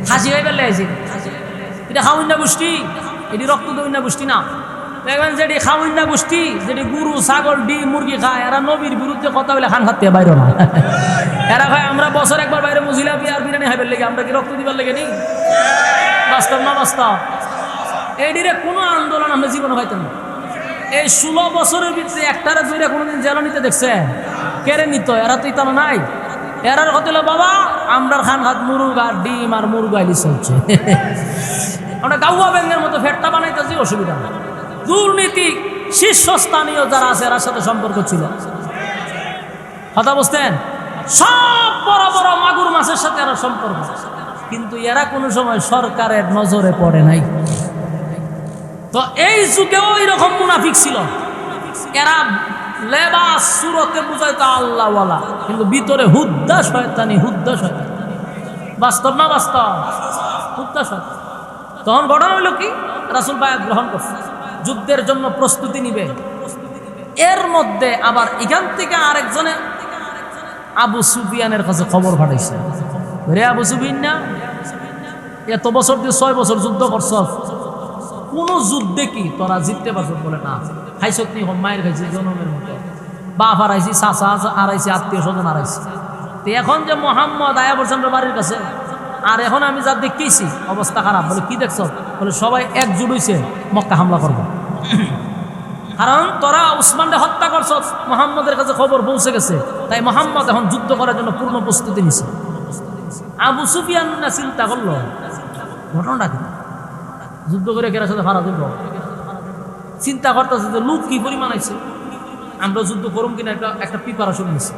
খাসি খাই পেলে আইসিন। এটা খাউন্না গোষ্ঠী, এটি রক্ত দৌন্না গোষ্ঠী না। দেখবেন যেটি খাউন্না গোষ্ঠী, যেটি গরু ছাগল ডিম মুরগি খায়, এরা নবীর বিরুদ্ধে কথা বলে খান খাতে বাইরে না। এরা খায় আমরা বছর একবার বাইরে মজিলা বিয়ার বিরিয়ানি খাইবার লেগে, আমরা কি রক্ত দিবার লেগে নি? বাস্তব না বাস্তব? এটিরে কোনো আন্দোলন আমরা জীবনে পাইতাম না। এই 16 বছরের ভিতরে একটারে দুইটা কোনোদিন জেলা নিতে দেখছে? কেড়ে নিত? এরা তো ইতানো নাই। এরার কথা হলো বাবা আমরা খান খাত মুরগ আর ডিম আর মুরগ আইলি চলছে। আমরা গাউয়া ব্যাঙ্গের মতো ফেটটা বানাইতেছি, অসুবিধা নেই। দুর্নীতি শীর্ষস্থানীয় যারা আছে এর সাথে সম্পর্ক ছিল, কথা বুঝতেন? সব বড় বড় মাগুর মাছের সাথে এরা সম্পর্ক, কিন্তু এরা কোনো সময় সরকারের নজরে পড়ে নাই। তো এই যুগেও এরকম মুনাফিক ছিল। এরা লেবাস সুরতে বুঝাইতো আল্লাহওয়ালা, কিন্তু ভিতরে হুদ্দা শয়তানি, হুদ্দা শয়তানি। বাস্তব না বাস্তব? হুদ্দা শয়তান। তখন ঘটনা হইল কি, রাসূল বায়াত গ্রহণ করছে, যুদ্ধের জন্য প্রস্তুতি নিবে। এর মধ্যে আবার এখান থেকে আরেকজনে আবু সুফিয়ানের কাছে খবর পাঠাইছে, রে আবু সুফিয়ান না, এত বছর দিয়ে 6 বছর যুদ্ধ করছ, কোন যুদ্ধে কি তোরা জিততে পারছ? বলে না। খাইছত নি? মায়ের খাইছি জনমের মতো, বাপ হারাইছি, চাচা হারাইছি, আত্মীয় স্বজন হারাইছি। তো এখন যে মোহাম্মদ আয়া বলছেন বাড়ির কাছে, আর এখন আমি যা দেখতেছি অবস্থা খারাপ। বলে কি দেখছ? বলে সবাই একজুট হইছে মক্কা হামলা করবো। কারণ তোরা উসমানকে হত্যা করছ, মোহাম্মদের কাছে খবর পৌঁছে গেছে, তাই মোহাম্মদ এখন যুদ্ধ করার জন্য পূর্ণ প্রস্তুতি নিছে। আবু সুফিয়ান না চিন্তা করলো ঘটনাটা কি, যুদ্ধ করে কেরার সাথে ভাড়া দিব। চিন্তা করতেছে যে লোক কি পরিমাণ আছে, আমরা যুদ্ধ করুম কিনা একটা প্রিপারেশন নিছে।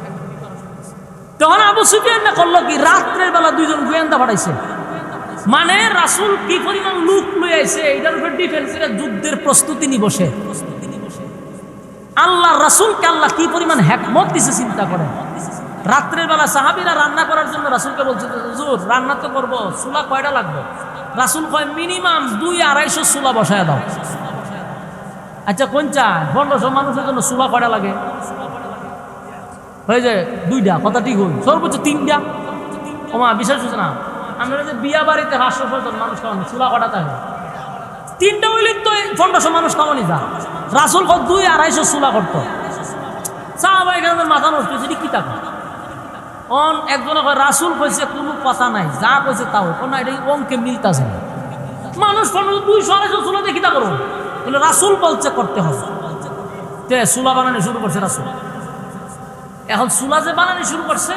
তখন আবু সুফিয়ান না করলো কি, রাত্রের বেলা 2 জন গোয়েন্দা পাঠাইছে, মানে রাসূল কি পরিমাণ লোক লই আইছে এটার উপর ডিফেন্স করে যুদ্ধের প্রস্তুতি নি বসে। আল্লাহ রাসূলকে আল্লাহ কি পরিমাণ হিকমত দিছে চিন্তা করেন। রাত্রের বেলা সাহাবীরা রান্না করার জন্য রাসূলকে বলছে, হুজুর রান্না তো করবো, চুলা কয়টা লাগবে? রাসূল কয় মিনিমাম 200-250 চুলা বসায় দাও। আচ্ছা কোন চায়? 1500 মানুষের জন্য চুলা কয়টা লাগে? হয়ে যায় 2টা, কথা ঠিক হই, সর্বোচ্চ 3টা। ওমা বিশ্বাস হচ্ছে না, আমরা যে বিয়া বাড়িতে 500 জন মানুষ খাওয়ানো, চুলা কটা থাকে? 3টা হইলে তো 1500 মানুষ খাওয়ানি যা। রাসূল কয় 200-250 চুলা করতো। সাহাবায়ে কেরামের মাথা নষ্ট হয়েছে, কি টাকা অন একজনে কয় রাসূল কইছে কোনো কথা নাই, যা কইছে তাও না, এটা অঙ্কে মিলতাছে না। মানুষ 200-250 চুলা দেখি তা করো বলে রাসূল বলছে করতে হবে, তে চুলা বানানো শুরু করছে রাসূল। এখন চুলা যে বানানো শুরু করছে,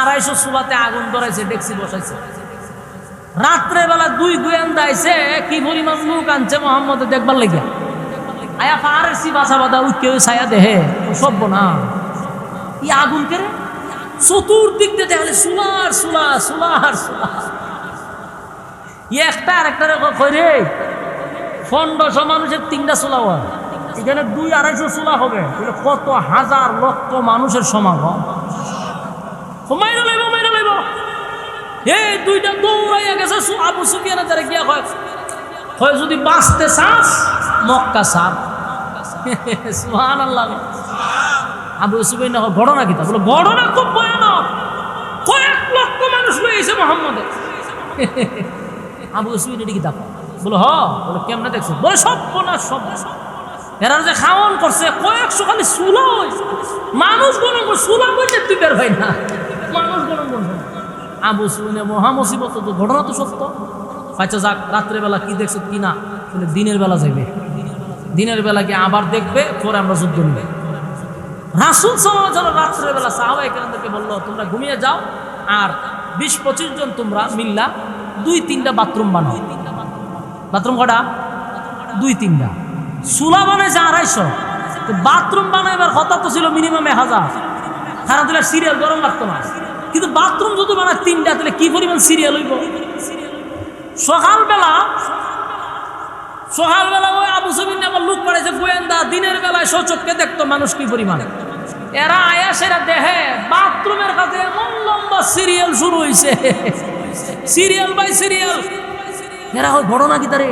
250 চুলাতে আগুন ধরাইছে, ডেকসি বসাইছে। রাত্রে বেলা 2 গোয়েন্দা আইছে, কি পরিমাণ লোক আনছে মোহাম্মদ দেখবার লাগিয়া, আয়া ফারেসি বাসা বাদা উঠকে ছায়া দেহে সভ্য না, ই আগুন কেড়ে চতুর্দিক দিয়ে দেখলে সুলার সুলা সুলার সুলা। একটা আরেকটা কই রে 1500 মানুষের 3টা চুলা হয়, এখানে 200-250 চুলা হবে, কত হাজার লক্ষ মানুষের সমাগম। মাইরা লইব এই 2টা দৌড়াইয়া গেছে আবু সুফিয়ানের দ্বারা গিয়া হয় যদি বাঁচতে চাস মক্কা সার। সুবহানাল্লাহ। আবু সুফিয়ান ঘটনা কি তা বলে, ঘটনা খুব ভয়ানক, কয়েক লক্ষ মানুষ লইছে মোহাম্মদ। আবু সুফিয়ান এটি কি তা বলে, বলে কেমনে দেখছে, বলে সব সব এরা যে খাওয়ান করছে কয়েকশো, খালি চুলা মানুষ গণ চুলা বলছে তুই বের হয় না, মানুষ গণ করছে। আবু সুফিয়ান মহামুসিবত, তো ঘটনা তো সত্য। আচ্ছা যাক, রাত্রেবেলা কি দেখছে কি না, বলে দিনের বেলা যাইবে, দিনের বেলা গিয়ে আবার দেখবে, পরে আমরা যুদ্ধ নিবে। রাসূল সাল্লাল্লাহু আলাইহি ওয়াসাল্লাম রাত্রেবেলা সাহাবায়ে কেরামদেরকে বলল, তোমরা ঘুমিয়ে যাও, আর 20-25 জন তোমরা মিল্লা 2-3টা বাথরুম বানাও। বাথরুম কটা? 2-3টা। চুলা বানাইছে 250, বাথরুম বানাইবার কথা তো ছিল মিনিমাম 1000। খানা দিলে সিরিয়াল গরম লাগতো না, কিন্তু বাথরুম যদি বানায় 3টা, তাহলে কি পরিমাণ সিরিয়াল হইব। সকালবেলা ওই আবু সুফিয়ান আবার লোক পাঠাইছে গোয়েন্দা, দিনের বেলায় সচক্ষে দেখতো মানুষ কি পরিমাণ। এরা আয়া সেরা দেহে বাথরুমের কাছে এমন লম্বা সিরিয়াল শুরু হয়েছে, সিরিয়াল বাই সিরিয়াল। এরা ওই ঘটনা কি তারে,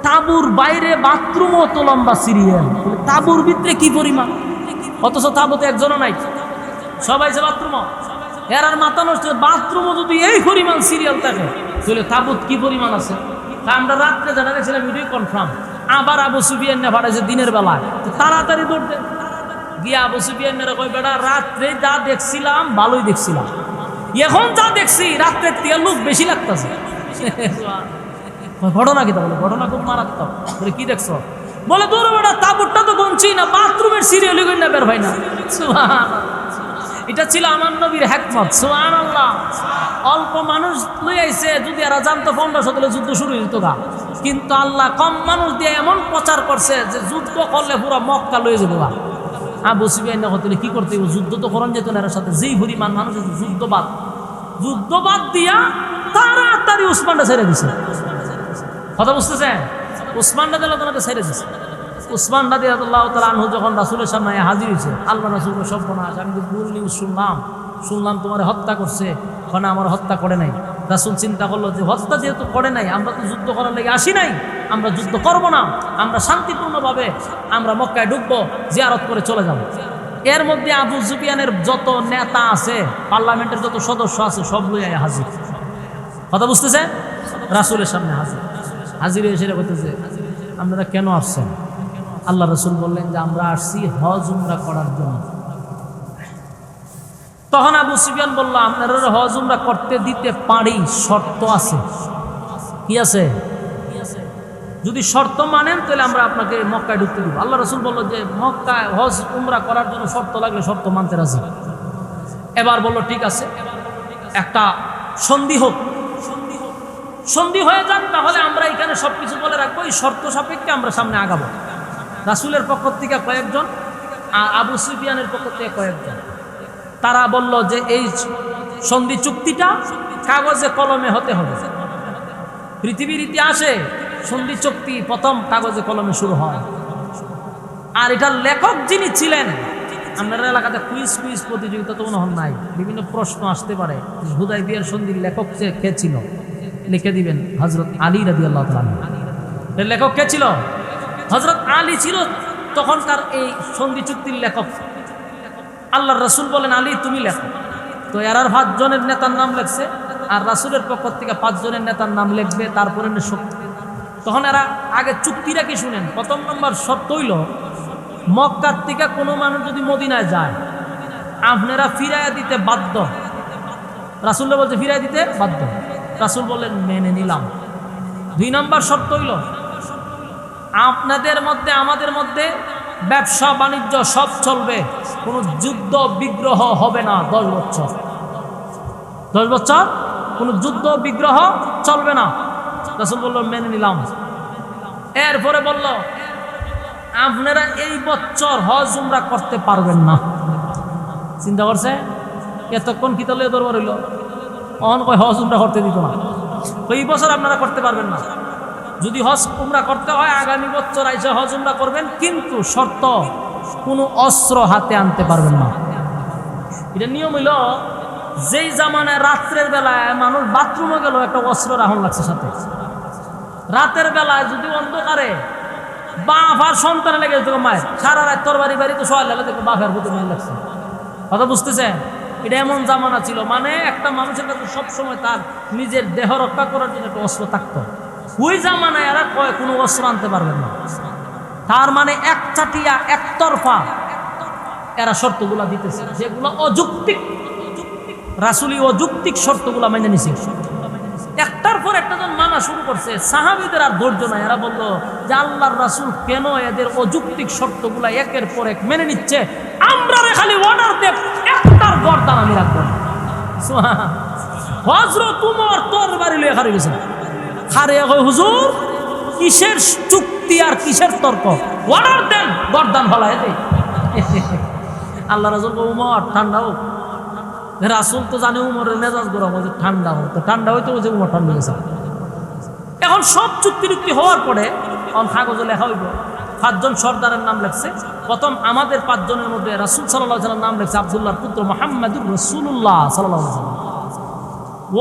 তাবুর বাইরে বাথরুমও তো লম্বা সিরিয়াল, তাবুর ভিতরে কি পরিমাণ, অথচ তাবুতে একজনও নাই, সবাই যে বাথরুম। এরার মাথা নষ্ট, বাথরুমও যদি এই পরিমাণ সিরিয়াল থাকে, তাহলে তাবুত কি পরিমাণ আছে। আমরা রাত্রে যারা দেখছিলাম ভিডিও কনফার্ম। আবার আবু সুফিয়ান না পাঠাইছে দিনের বেলায়, তাড়াতাড়ি দৌড়তে গিয়ে আবু সুফিয়ান কই, বেটা রাত্রে যা দেখছিলাম ভালোই দেখছিলাম, এখন যা দেখছি রাত্রের থেকে লোক বেশি লাগতেছে। ঘটনা কি তা বলে, ঘটনা খুব মারাত্মক। বলে কি দেখছো, বলে দূর বেটা তাবুরটা তো গুনছি না, বাথরুমের সিরিয়াল না বের হয় না। এটা ছিল আমার নবীর হিকমত। সুবহানাল্লাহ। অল্প মানুষ লই আইছে, যদি এরা জানতো 1500 তাহলে যুদ্ধ শুরু হইতো গা, কিন্তু আল্লাহ কম মানুষ দিয়ে এমন প্রচার করছে যে যুদ্ধ করলে পুরো মক্কা লয়ে যাবো গা। আবু সুফিয়ান হতে কি করতে, যুদ্ধ তো করেন যেত না এর সাথে, যেই পরিমাণ মানুষ যুদ্ধবাদ দিয়া তাড়াতাড়ি উসমানটা ছেড়ে দিছে। কথা বুঝতেছেন? উসমান রাদিয়াল্লাহু তাআলা ছেড়ে দিছে। উসমান রাদিয়াল্লাহু তাআলা আনহু যখন রাসূলের সামনে হাজির হয়েছে, আল্লাহ রাসূল সব বনাস, আমি তো ভুল নিউজ শুনলাম তোমার হত্যা করছে। ওখানে আমার হত্যা করে নাই। রাসূল চিন্তা করলো যে হত্যা যেহেতু করে নাই, আমরা তো যুদ্ধ করার লেগে আসি নাই, আমরা যুদ্ধ করব না, আমরা শান্তিপূর্ণভাবে আমরা মক্কায় ঢুকবো, জিয়ারত করে চলে যাব। এর মধ্যে আবু সুফিয়ানের যত নেতা আছে, পার্লামেন্টের যত সদস্য আছে, সব লইয়া হাজির। কথা বুঝতেছে? রাসূলের সামনে হাজির হয়ে সেটা বলতেছে, আপনারা কেন আসছেন? আল্লাহ রাসূল বললেন যে আমরা আসছি হজ উমরা করার জন্য। তখন আবু সুফিয়ান বলল, আপনারা হজ উমরা করতে দিতে পারি, শর্ত আছে। কি আছে? যদি শর্ত মানেন তাহলে আমরা আপনাকে মক্কায় ঢুকতে দিব। আল্লাহ রাসূল বলল যে মক্কায় হজ উমরা করার জন্য শর্ত লাগলে শর্ত মানতে রাজি। এবার বলল ঠিক আছে, একটা সন্ধি হোক, সন্ধি হয়ে যান, তাহলে আমরা এখানে সবকিছু বলে রাখবো, এই শর্ত সাপেক্ষে আমরা সামনে আগাবো। রাসূলের পক্ষ থেকে কয়েকজন আর আবু সুফিয়ানের পক্ষ থেকে কয়েকজন, তারা বলল যে এই সন্ধি চুক্তিটা কাগজে কলমে হতে হবে। পৃথিবীর ইতিহাসে সন্ধি চুক্তি প্রথম কাগজে কলমে শুরু হয়। আর এটার লেখক যিনি ছিলেন, আপনার এলাকাতে কুইজ প্রতিযোগিতা তো মনে হয় নাই, বিভিন্ন প্রশ্ন আসতে পারে, হুদায়বিয়ার সন্ধির লেখক কে ছিল, লিখে দিবেন। হযরত আলী রাদিয়াল্লাহু তাআলা। এর লেখক কে ছিল? হযরত আলী ছিল তখনকার এই সন্ধি চুক্তির লেখক। আল্লাহর রাসূল বলেন, আলী তুমি লেখো। তো এরার 5 জনের নেতার নাম লেখছে, আর রাসূলের পক্ষ থেকে 5 জনের নেতার নাম লিখবে, তারপরে শক্তি। তখন এরা আগে চুক্তিটা কি শুনেন। প্রথম নম্বর শর্ত হইল, মক্কার থেকে কোনো মানুষ যদি মদিনায় যায় আপনারা ফিরাইয়া দিতে বাধ্য। রাসূল বলছে ফিরাইয়া দিতে বাধ্য। রাসূল বললেন মেনে নিলাম। 2 নম্বর শর্ত হইল আপনাদের মধ্যে আমাদের মধ্যে ব্যবসা বাণিজ্য সব চলবে, কোনো যুদ্ধ বিগ্রহ হবে না 10 বছর। 10 বছর কোনো যুদ্ধ বিগ্রহ চলবে না। রাসূল বলল মেনে নিলাম। এরপরে বলল আপনারা এই বছর হজ উমরা করতে পারবেন না। চিন্তা করছে এতক্ষণ কি তলে দরবার হইল, অহন কয় হজ উমরা করতে দিত না। এই বছর আপনারা করতে পারবেন না। যদি হজ উমরা করতে হয় আগামী বছর আইসা হজ উমরা করবেন, কিন্তু শর্ত কোনো অস্ত্র হাতে আনতে পারবেন না। এটা নিয়ম হইল যেই জামানায় রাত্রের বেলায় মানুষ বাথরুমে গেল একটা অস্ত্র রাখুন লাগছে সাথে। রাতের বেলায় যদি অন্ধকারে বাপ আর সন্তানে লেগে যেত মায়ের সারা রাত তরবারি বাড়ি তো সবাই লেগে দেখো বাপের প্রতি মায়ের লাগছে। কথা বুঝতেছে? এটা এমন জামানা ছিল, মানে একটা মানুষের কাছে সবসময় তার নিজের দেহ রক্ষা করার জন্য একটা অস্ত্র থাকতো। ওই জামানায় এরা কয় কোনো অস্ত্র আনতে পারবেন না। তার মানে একচাটিয়া একতরফা এরা শর্তগুলা দিতেছে যেগুলো অযৌক্তিক। রাসূলি অযৌক্তিক শর্তগুলা মেনে নিছে। একটার পর একটা জন মানা শুরু করছে, সাহাবীদের আর ধৈর্য নাই। এরা বললো যে আল্লাহর রাসূল কেন এদের অযৌক্তিক শর্তগুলা একের পর এক মেনে নিচ্ছে, আমরা খালি অর্ডার দেব একটার গর্দান আমি রাখবো। হযরত উমর তরবারি লয়ে খাড়ি গেছে। খারে কয় হুজুর কিসের চুক্তি আর কিসের তর্ক, অর্ডার দেন গর্দান ফলায় দেই। আল্লাহ রাসূল কয় উমর ঠান্ডা হোক। রাসূল তো জানে উমরের মেজাজ গরম হয়েছে, ঠান্ডা হোক। তো ঠান্ডা হইতে যে উমর ঠান্ডা গেছে। এখন সব চুক্তি টুক্তি হওয়ার পরে কাগজে লেখা হইব 5 জন সর্দারের নাম লেখছে। প্রথম আমাদের 5 জনের মধ্যে রাসূল সাল্লাল্লাহু আলাইহি ওয়াসাল্লাম নাম লেখছে আব্দুল্লাহর পুত্র মুহাম্মদুর রাসূলুল্লাহ সাল্লাল্লাহু আলাইহি ওয়াসাল্লাম।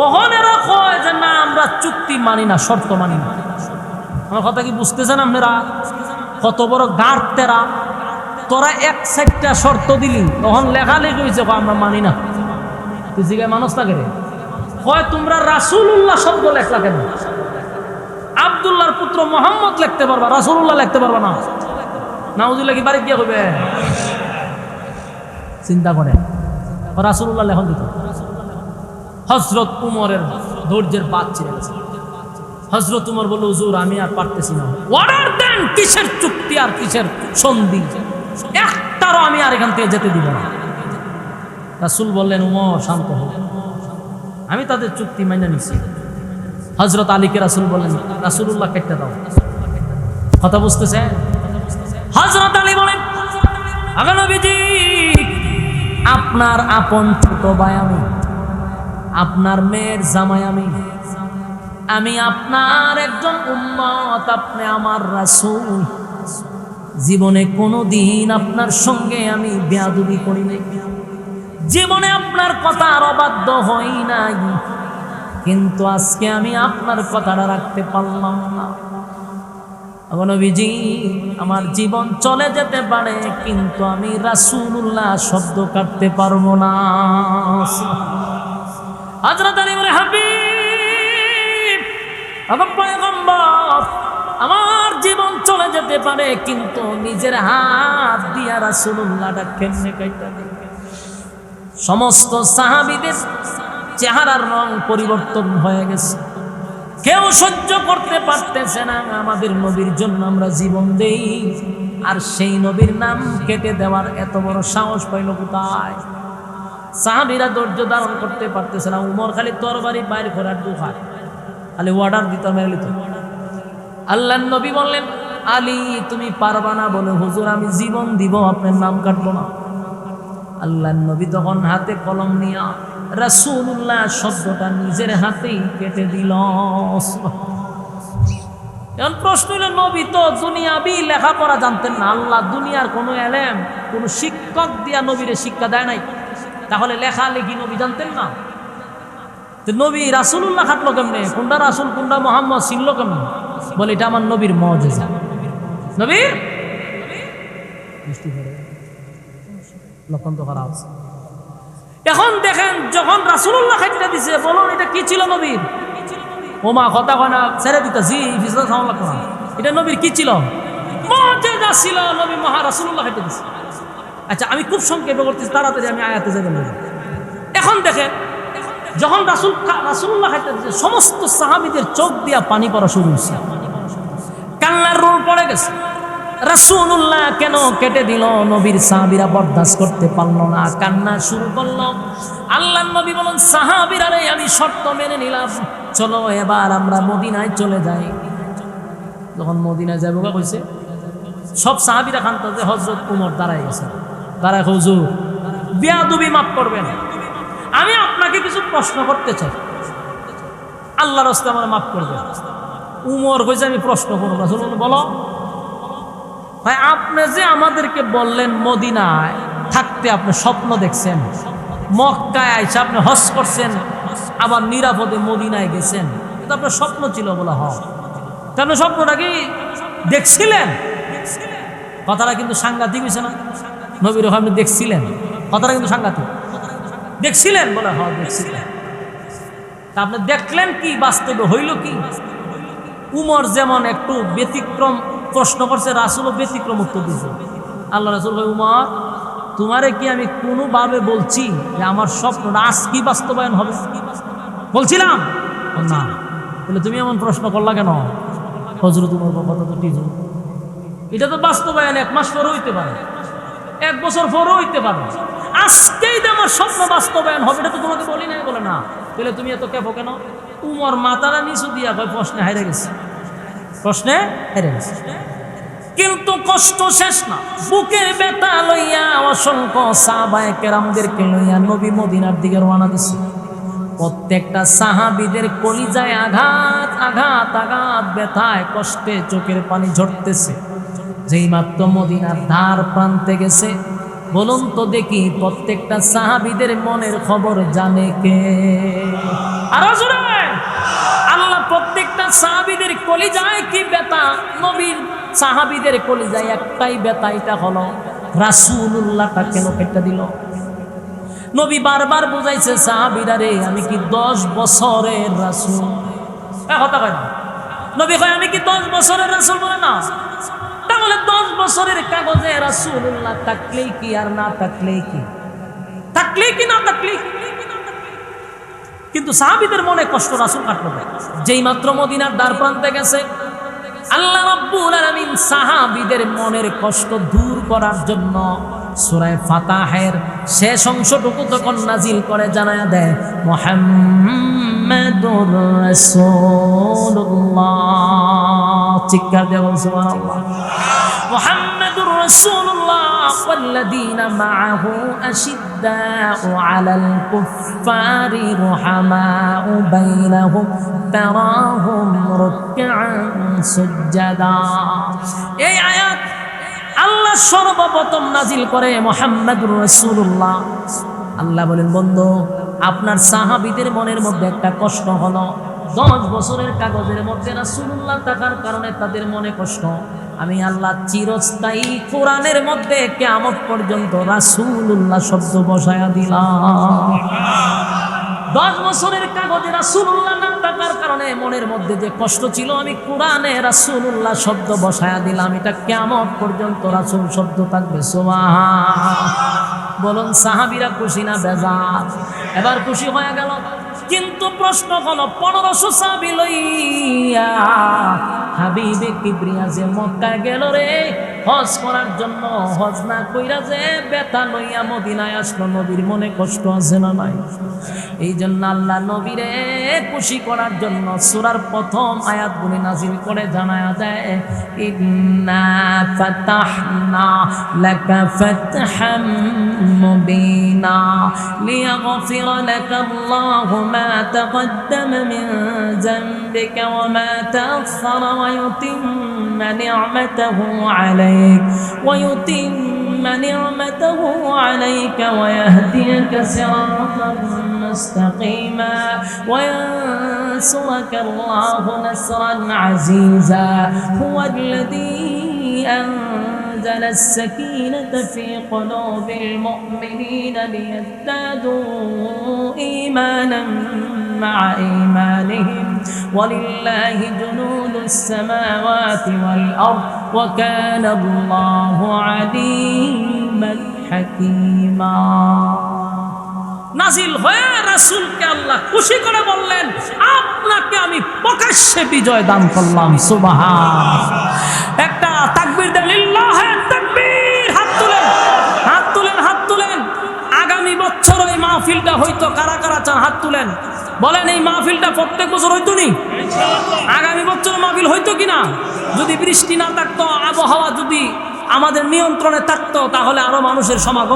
ওহনেরা কয় যে না আমরা চুক্তি মানি না, শর্ত মানি না। আমার কথা কি বুঝতেছেন আপনারা? কত বড় গাড়তেরা! তোরা এক সাইডটা শর্ত দিলি, তখন লেখালেখি হয়েছে আমরা মানি না। তুই জিগায় মানুষ লাগে রে, হয় তোমরা রাসূলুল্লাহ শব্দ লেখলা কেন? আব্দুল্লাহর পুত্র মুহাম্মদ লিখতে পারবা, রাসূলুল্লাহ লিখতে পারবা না। নাউজুবিল্লাহ কি বাড়ি গিয়ে কইবে? চিন্তা করে রাসূলুল্লাহ লেখন দিত। হযরত উমরের ধৈর্যের বাদ ছিঁড়ে গেছে। হযরত উমর বলল হুজুর আমি আর পারতেছি না, অর্ডার দেন কিসের চুক্তি আর কিসের সন্ধি, একটারও আমি আর এখান থেকে যেতে দিব না। রাসূল বললেন উমর শান্ত হোক, আমি তাদের চুক্তি মেনে নিছি। হযরত আলীকে রাসূল বললেন রাসূলুল্লাহ কেটে দাও। কথা বুঝতেছেন? হযরত আলী বলেন আগে নবীজি আপনার আপন ছোট ভাই আমি, আপনার মেয়ের জামাই আমি আপনার একজন উম্মত, আপনি আমার রাসূল। জীবনে কোনোদিন আপনার সঙ্গে আমি বেয়াদবি করি নাই, জীবনে আপনার কথার অবাধ্য হই নাই, কিন্তু আজকে আমি আপনার কথাটা রাখতে পারলাম না। নবীজি আমার জীবন চলে যেতে পারে, কিন্তু আমি রাসূলুল্লাহ শব্দ কাটতে পারবো না। হযরত আলী বলে হাবিব পয়গম্বর আমার জীবন চলে যেতে পারে, কিন্তু নিজের হাত দিয়া রাসূলুল্লাহটা কেমনে কাইটা দিই? সমস্ত সাহাবীদের চেহারার রং পরিবর্তন হয়ে গেছে। কেউ সহ্য করতে পারতেছে না আমাদের নবীর জন্য আমরা জীবন দেই, আর সেই নবীর নাম কেটে দেওয়ার এত বড় সাহস পাইল কোথায়? সাহাবীরা ধৈর্য ধারণ করতে পারতেছে না। উমর খালি তরবারি বাইর করার দুহাত খালি অর্ডার দিত, মেরে দিত। আল্লাহর নবী বললেন আলী তুমি পারবা না? বলে হুজুর আমি জীবন দিব, আপনার নাম কাটবো না। আল্লাহর নবী তখন হাতে কলম নিয়া রাসূলুল্লাহ শব্দটা নিজের হাতেই কেটে দিল। এখন প্রশ্ন হলো নবী তো দুনিয়াবি লেখাপড়া জানতেন না, আল্লাহ দুনিয়ার কোনো এলেম কোনো শিক্ষক দিয়া নবীরে শিক্ষা দেয় নাই, তাহলে লেখালেখি নবী জানতেন না? তো নবী রাসূলুল্লাহ কাটলো কেমনে? কোনটা রাসূল কোনটা মুহাম্মদ চিনলো কেমনে? বলে এটা আমার নবীর মুজিজা। নবীর লক্ষণ তো খারাপ। এখন দেখেন যখন রাসূলুল্লাহ খাইতে দিছে, বলুন এটা কি ছিল নবীর? ওমা কথা কয় না ছেড়ে দিতেছি, এটা নবীর কি ছিল? মুজিজা। ছিল নবী রাসূলুল্লাহ খাইতে দিছে। আচ্ছা আমি খুব সংক্ষেপে করতেছি, তাড়াতাড়ি আমি আয়াতে যাবেন। এখন দেখেন যখন রাসূলুল্লাহ খাইতে দিছে সমস্ত সাহাবীদের চোখ দিয়া পানি পড়া শুরু হয়েছে, কান্নার রোল পড়ে গেছে। রাসূলুল্লাহ কেন কেটে দিল, নবীর সাহাবীরা বরদাস্ত করতে পারলো না, কান্না শুরু করলো। আল্লাহর নবী বলেন সাহাবীরা রে আমি শর্ত মেনে নিলাম, চলো এবার আমরা মদিনায় চলে যাই। যখন মদিনায় যাবো কইছে সব সাহাবীরা কাঁদতেছে, হযরত ওমর দাঁড়ায় গেছে, দাঁড়ায় হুজুর বেয়াদবি মাফ করবেন, আমি আপনাকে কিছু প্রশ্ন করতে চাই, আল্লাহর রাস্তায় আমার মাফ করবেন। উমর কইছে আমি প্রশ্ন করব। রাসূলুল্লাহ বলো। ভাই আপনি যে আমাদেরকে বললেন মদিনায় থাকতে আপনি স্বপ্ন দেখছেন, মক্কায় আইসা আপনি হজ করছেন, আবার নিরাপদে মদিনায় গেছেন, এটা আপনার স্বপ্ন ছিল বলা হয়। আপনি স্বপ্নটা কি দেখছিলেন? কথাটা কিন্তু সাংঘাতিক হয়েছে না? নবীর আপনি দেখছিলেন, কথাটা কিন্তু সাংঘাতিক। দেখছিলেন বলে হয় দেখছিলেন, তা আপনি দেখলেন কি, বাস্তবে হইল কি? উমর যেমন একটু ব্যতিক্রম প্রশ্ন করছে, রাসূলও ব্যতিক্রম উত্তর দিয়েছে। আল্লাহ রাসূল কয় উমর তোমারে কি আমি কোনোভাবে বলছি যে আমার স্বপ্নটা আজ কি বাস্তবায়ন হবে? বলছিলাম না। বলে তুমি এমন প্রশ্ন করলা কেন? হযরত উমর কথা তো ঠিক, এটা তো বাস্তবায়ন 1 মাস পরে হইতে পারে, 1 বছর পরে হইতে পারে, আজকেই তো আমার স্বপ্ন বাস্তবায়ন হবে, এটা তো তোমাকে বলি নাই। বলে না। তাহলে তুমি এত কেঁপো কেন? উমর মাথাটা নিচু দিয়া কয় প্রশ্নে হাইরে গেছে, প্রশ্নে হেরে গেছে। কিন্তু কষ্ট শেষ না, বুকের ব্যথা লইয়া অসংখ্য সাহাবায়ে কেরামদেরকে লইয়া নবী মদিনার দিকে রওনা দিছে। প্রত্যেকটা সাহাবীদের কলিজায় আঘাত আঘাত আঘাত, ব্যথায় কষ্টে চোখের পানি ঝরতেছে। যেই মাত্র মদিনার ধার প্রান্তে গেছে, বলুন তো দেখি প্রত্যেকটা সাহাবীদের মনের খবর জানে কে? আরো জোরে আল্লাহ। প্রত্যেকটা সাহাবীদের কলিজায় কি ব্যথা, নবীর সাহাবীদের কলিজায় একটাই ব্যথা, এটা হলো রাসূলুল্লাহটা কেন কেটে দিল। নবী বারবার বুঝাইছে সাহাবীরা রে আমি কি 10 বছরের রাসূল? কথা কয় না। নবী কয় আমি কি 10 বছরের রাসূল? বলে না। তাহলে 10 বছরের কাগজে রাসূলুল্লাহ থাকলেই কি আর না থাকলেই কি? থাকলেই কি না থাকলেই কি? কিন্তু সাহাবীদের মনে কষ্ট রাসূল কাটলো না। যেই মাত্র মদিনার দ্বার প্রান্তে গেছে, আল্লাহ রাব্বুল আলামিন সাহাবীদের মনের কষ্ট দূর করার জন্য সূরা ফাতাহের শেষ অংশটুকু তখন নাজিল করে জানায়া দেয় মুহাম্মাদুর রাসূলুল্লাহ। চিৎকার দিয়ে বলুন সুবহানাল্লাহ। মুহাম্মাদুর রাসূলুল্লাহ ওয়াল্লাযীনা মাআহু আশিদ্দাউ আলাল কুফফারি রুহামাউ বাইনাহুম তারাহুম রুকআন সুজদা। এই আয়াত আল্লাহ সর্বপ্রথম নাজিল করে মুহাম্মাদুর রাসূলুল্লাহ। আল্লাহ বলেন বন্ধু আপনার সাহাবীদের মনের মধ্যে একটা কষ্ট হলো, 10 বছরের কাগজের মধ্যে রাসূলুল্লাহ থাকার কারণে তাদের মনে কষ্ট। আমি আল্লাহ চিরস্থায়ী কোরআনের মধ্যে কিয়ামত পর্যন্ত রাসূলুল্লাহ শব্দ বসায়া দিলাম। 10 বছরের কাগজে রাসূলুল্লাহ নাম থাকার কারণে মনের মধ্যে যে কষ্ট ছিল, আমি কোরআনে রাসূলুল্লাহ শব্দ বসায়া দিলাম। এটা কিয়ামত পর্যন্ত রাসূল শব্দ থাকবে। সুবহান। বলুন সাহাবীরা খুশি না বেজার? এবার খুশি হয়ে গেল। কিন্তু প্রশ্ন হলো 1500 সাহাবী লইয়া হাবিবে কিবরিয়া যে মক্কা গেল রে হজ করার জন্য, হজ না কইরা যে ব্যথা লইয়া মদিনায় আসলো, নবীর মনে কষ্ট আছে না নাই? এই জন্য আল্লাহ নবীরে খুশি করার জন্য সূরার প্রথম আয়াতগুলি নাজিল করে জানায়া দেয় ইন্না ফাতাহনা লাকা ফাতহাম মুবিনা লিয়াগফিরা লাকা আল্লাহু মা তাকদ্দামা মিন যামবিকা ওয়া মা তাআখারা ওয়া ইউতিম্মা নি'মাতাহু আলাইক ويهديك صراطا مستقيما وينصرك الله نصرا عزيزا هو الذي أنزل السكينة في قلوب المؤمنين ليزدادوا إيمانا مع إيمانهم ولله جنود السماوات والأرض ওয়া কানা আল্লাহু আলিমান হাকীমা। নাজিল হয়ে রাসূলকে আল্লাহ খুশি করে বললেন, আপনাকে আমি প্রকাশ্যে বিজয় দান করলাম। সুবহান। একটা তাকবীর দেন, লিল্লাহি তাকবীর। হাত তুলেন, হাত তুলেন, হাত তুলেন। আগামী বছর এই মাহফিলটা হয়তো কারা কারা চান হাত তুলেন, বলেন এই মাহফিলটা প্রত্যেক বছর হইতো নি? আগামী বছর মাহফিল হইতো কিনা? যদি বৃষ্টি না থাকতো, আবহাওয়া যদি আমাদের নিয়ন্ত্রণে থাকতো, তাহলে আরো মানুষের সমাগম